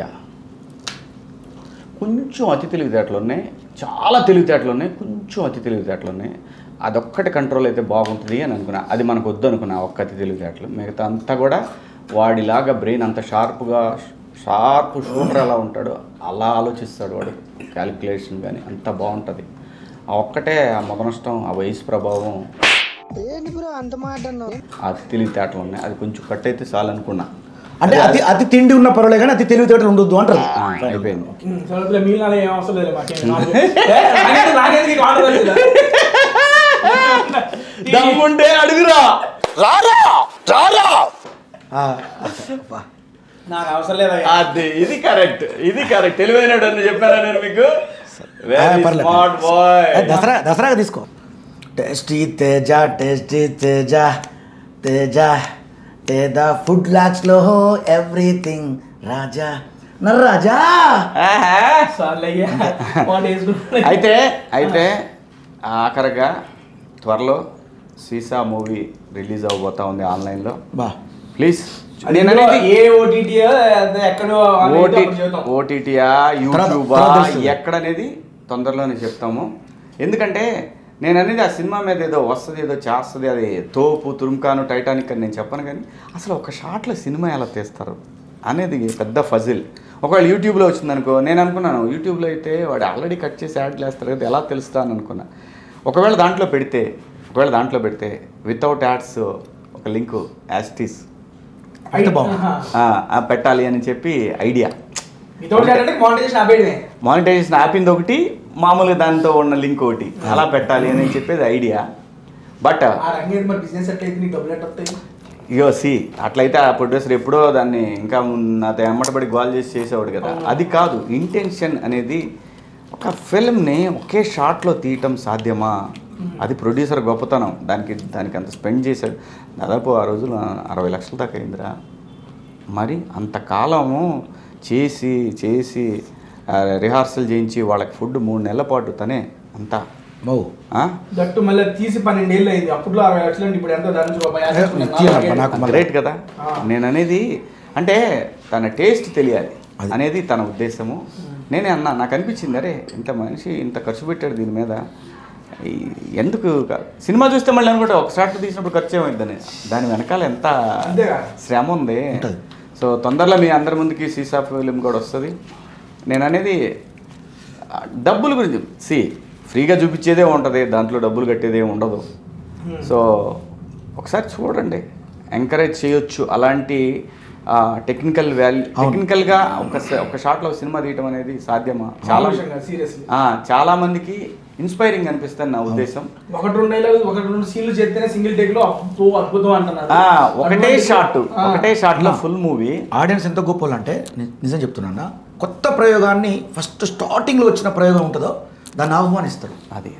కొంచెం అతి తెలివితేటలు ఉన్నాయి, చాలా తెలివితేటలు ఉన్నాయి, కొంచెం అతి తెలివితేటలు ఉన్నాయి. అదొక్కటి కంట్రోల్ అయితే బాగుంటుంది అని అనుకున్నా. అది మనకు వద్దు అనుకున్నా, ఒక్క అతి తెలివితేటలు. మిగతా అంతా కూడా వాడిలాగా బ్రెయిన్ అంత షార్ప్ షూటర్ ఎలా ఉంటాడో అలా ఆలోచిస్తాడు వాడు. క్యాలిక్యులేషన్ కానీ అంత బాగుంటుంది. ఆ ఒక్కటే ఆ మొదనష్టం, ఆ వయసు ప్రభావం, ఏంటి బ్రో అంత మాట అన్నావు? ఆ తెలివితేటలు ఉన్నాయి. అది కొంచెం కట్ అయితే చాలు అనుకున్నా. అంటే అతి తిండి ఉన్న పర్వాలే కానీ అతి తెలివితేటలు ఉండొద్దు అంటారు. అయిపోయింది. మీలో ఏం అవసరం లేదు మాకేం. దమ్ముంటే అడుగురా. నాకు అవసరం లేదా? అది ఇది కరెక్ట్, ఇది కరెక్ట్. తెలివైనడు అని చెప్పారా నేను మీకు? Smart boy. దసరాగా తీసుకో. Tasty Teja, tasty Teja, Teja Teja food లాక్స్ లో ఎవ్రీథింగ్ రాజా నర్రాజా. అయితే ఆఖరిగా త్వరలో సీసా మూవీ రిలీజ్ అవబోతా ఉంది ఆన్లైన్లో. బా ప్లీజ్ ఓటీటీయా యూట్యూబా ఎక్కడనేది తొందరలోనే చెప్తాము. ఎందుకంటే నేను అనేది ఆ సినిమా మీద ఏదో వస్తుంది, ఏదో చేస్తుంది, అది తోపు తురుంకాను టైటానిక్ అని నేను చెప్పను. కానీ అసలు ఒక షాట్లో సినిమా ఎలా తీస్తారు అనేది పెద్ద ఫజిల్. ఒకవేళ యూట్యూబ్లో వచ్చిందనుకో, నేను అనుకున్నాను యూట్యూబ్లో అయితే వాడు ఆల్రెడీ కట్ చేసి యాడ్లు వేస్తారు కదా, ఎలా తెలుస్తా అని అనుకున్నా. ఒకవేళ దాంట్లో పెడితే వితౌట్ యాడ్స్ ఒక లింకు యాస్టీస్ పెట్టాలి అని చెప్పి ఐడియా. మానిటైజేషన్ ఆపింది ఒకటి, మామూలుగా దాంతో ఉన్న లింక్ ఒకటి, అలా పెట్టాలి అని చెప్పేది ఐడియా. బట్ ఇగో అట్లయితే ఆ ప్రొడ్యూసర్ ఎప్పుడో దాన్ని ఇంకా నాతో ఎమ్మటబడి గోల్ చేసి చేసేవాడు కదా. అది కాదు ఇంటెన్షన్ అనేది. ఒక ఫిల్మ్ని ఒకే షాట్లో తీయటం సాధ్యమా? అది ప్రొడ్యూసర్ గొప్పతనం. దానికి అంత స్పెండ్ చేశాడు. దాదాపు ఆ రోజులు 60 లక్షల దాకా అయిందిరా. మరి అంతకాలము చేసి రిహార్సల్ చేయించి వాళ్ళకి ఫుడ్ 3 నెలల పాటు తనే అంతా దట్టు మళ్ళీ తీసి 12 ఏళ్ళు అయింది. అప్పట్లో 60 లక్షలు, ఇప్పుడు ఎంత గ్రేట్ కదా. నేను అనేది అంటే తన టేస్ట్ తెలియాలి అనేది తన ఉద్దేశము. నేనే అన్నా, నాకు అనిపించింది అరే ఇంత మనిషి ఇంత ఖర్చు పెట్టాడు దీని మీద, ఎందుకు సినిమా చూస్తే మళ్ళీ అనుకుంటే ఒక షాట్ తీసినప్పుడు ఖర్చు ఏమైందని, దాని వెనకాల ఎంత శ్రమ ఉంది. సో తొందరలో మీ అందరి ముందుకి సీసా ఫిలిం కూడా వస్తుంది. నేను అనేది డబ్బుల గురించి ఫ్రీగా చూపించేదే ఉంటుంది, దాంట్లో డబ్బులు కట్టేదే ఉండదు. సో ఒకసారి చూడండి, ఎంకరేజ్ చేయొచ్చు. అలాంటి టెక్నికల్గా ఒక షాట్లో సినిమా తీయటం అనేది సాధ్యమా? చాలా మందికి ఇన్స్పైరింగ్ అనిపిస్తుంది నా ఉద్దేశం. ఒకటి సీన్లు చేస్తేనే సింగిల్ టేక్ లో అద్భుతం అంటున్నారు. ఒకటే షాట్ లో ఫుల్ మూవీ. ఆడియన్స్ ఎంత గొప్పలు అంటే నిజం చెప్తున్నా, కొత్త ప్రయోగాన్ని ఫస్ట్ స్టార్టింగ్ లో వచ్చిన ప్రయోగం ఉంటుందో దాన్ని ఆహ్వానిస్తారు. అదే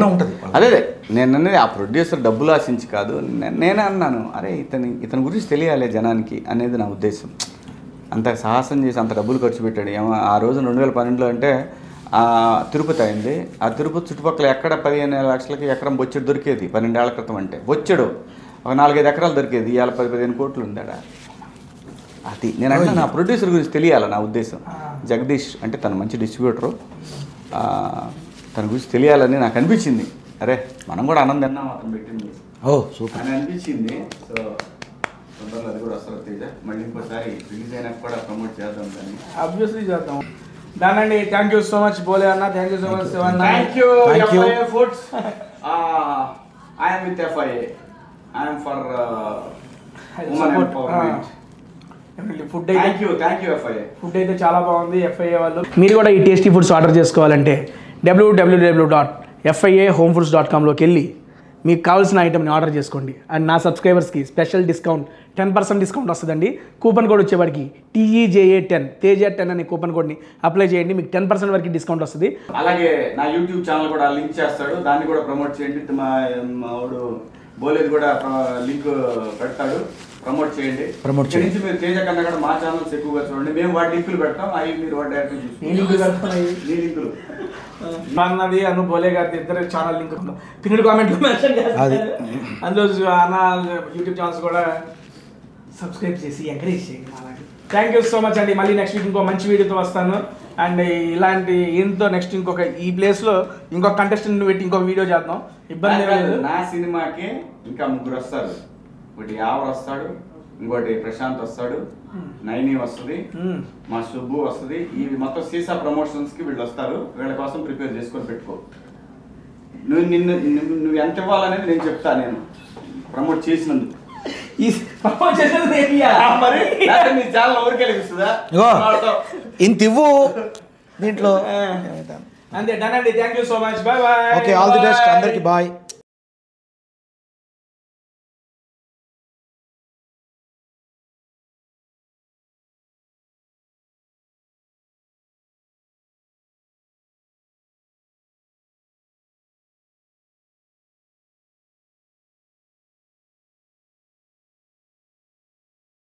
ఉంటుంది. అదే నేను అనేది ఆ ప్రొడ్యూసర్ డబ్బులు ఆశించి కాదు, నేనే అన్నాను అరే ఇతని గురించి తెలియాలి జనానికి అనేది నా ఉద్దేశం. అంత సాహసం చేసి అంత డబ్బులు ఖర్చు పెట్టాడు. ఆ రోజు 2012లో అంటే తిరుపతి అయింది. ఆ తిరుపతి చుట్టుపక్కల ఎక్కడ 15 లక్షలకి ఎకరం బొచ్చెడు దొరికేది 12 ఏళ్ల క్రితం. అంటే బొచ్చెడు ఒక 4-5 ఎకరాలు దొరికేది. ఇవాళ 10-15 కోట్లు ఉందాడా. అది నేను అంటే నా ప్రొడ్యూసర్ గురించి తెలియాలి నా ఉద్దేశం. జగదీష్ అంటే తను మంచి డిస్ట్రిబ్యూటరు, తన గురించి తెలియాలని నాకు అనిపించింది. అరే మనం కూడా ఆనందం తిన్నాం అతను పెట్టింది సూపర్ అని అనిపించింది. సో తొందరలో అది కూడా వస్తారు తేజ. మళ్ళీ ఇంకోసారి రిలీజ్ అయినాక కూడా ప్రమోట్ చేద్దాం దాన్ని. ఆబ్వియస్లీ చేద్దాం దానండి. Thank you so much Bole అన్న. Thank you so much Shiva అన్న. Thank you FIA Foods. I am with FIA. I am for women empowerment. Food అయితే థ్యాంక్ యూ FIA. ఫుడ్ అయితే చాలా బాగుంది FIA వాళ్ళు. మీరు కూడా ఈ టేస్టీ ఫుడ్స్ ఆర్డర్ చేసుకోవాలంటే www.fiahomefoods.comలోకి వెళ్ళి మీకు కావాల్సిన ఐటమ్ని ఆర్డర్ చేసుకోండి. అండ్ నా సబ్స్క్రైబర్స్కి స్పెషల్ డిస్కౌంట్ 10% డిస్కౌంట్ వస్తుందండి. కూపన్ కోడ్ వచ్చేవాడికి TEJA10 తేజ10 అనే కూపన్ కోడ్ని అప్లై చేయండి, మీకు 10% వరకు డిస్కౌంట్ వస్తుంది. అలాగే నా యూట్యూబ్ ఛానల్ కూడా లింక్ చేస్తాడు, దాన్ని కూడా ప్రమోట్ చేయండి. మావాడు బోలేదు కూడా లింక్ పెడతాడు, ప్రమోట్ చేయండి. ఇక్కడి నుంచి మీరు తేజ కన్నా కూడా మా ఛానల్స్ ఎక్కువగా చూడండి. మేము వాటి లింకులు పెడతాం, అవి మీరు వాటి డైరెక్ట్ లింకులు అన్నది అను బోలే గారి ఇద్దరు ఛానల్ లింక్ పిన్నెడ్ కామెంట్లో మెన్షన్ చేస్తాను. అందులో అన్న యూట్యూబ్ ఛానల్స్ కూడా సబ్స్క్రైబ్ చేసి ఎంకరేజ్ చేయండి. అలాగే థ్యాంక్ యూ సో మచ్ అండి. మళ్ళీ నెక్స్ట్ వీక్ ఇంకో మంచి వీడియోతో వస్తాను. అండ్ ఇలాంటి ఏంతో నెక్స్ట్ ఇంకొక ఈ ప్లేస్లో ఇంకొక కంటెస్టెంట్ పెట్టి ఇంకొక వీడియో చేద్దాం. ఇబ్బంది లేదు. నా సినిమాకి ఇంకా 3 వస్తారు. ఒకటి యావర్ వస్తాడు, ఇంకోటి ప్రశాంత్ వస్తాడు, నైని వస్తుంది, మా సుబ్బు వస్తుంది. ఇవి మొత్తం సీసా ప్రమోషన్స్ కి వీళ్ళు వస్తారు. వీళ్ళ కోసం ప్రిపేర్ చేసుకొని పెట్టుకో. నువ్వు ఎంత ఇవ్వాలనేది నేను చెప్తా. నేను ప్రమోట్ చేసినందుకు మరి నీ ఛానల్ ఎవరికి కనిపిస్తుందా ఇంత ఇవ్వు దీంట్లో అంతే. డన్ అండి. Thank you so much. Bye bye. Okay, all the best అందరికి. బాయ్.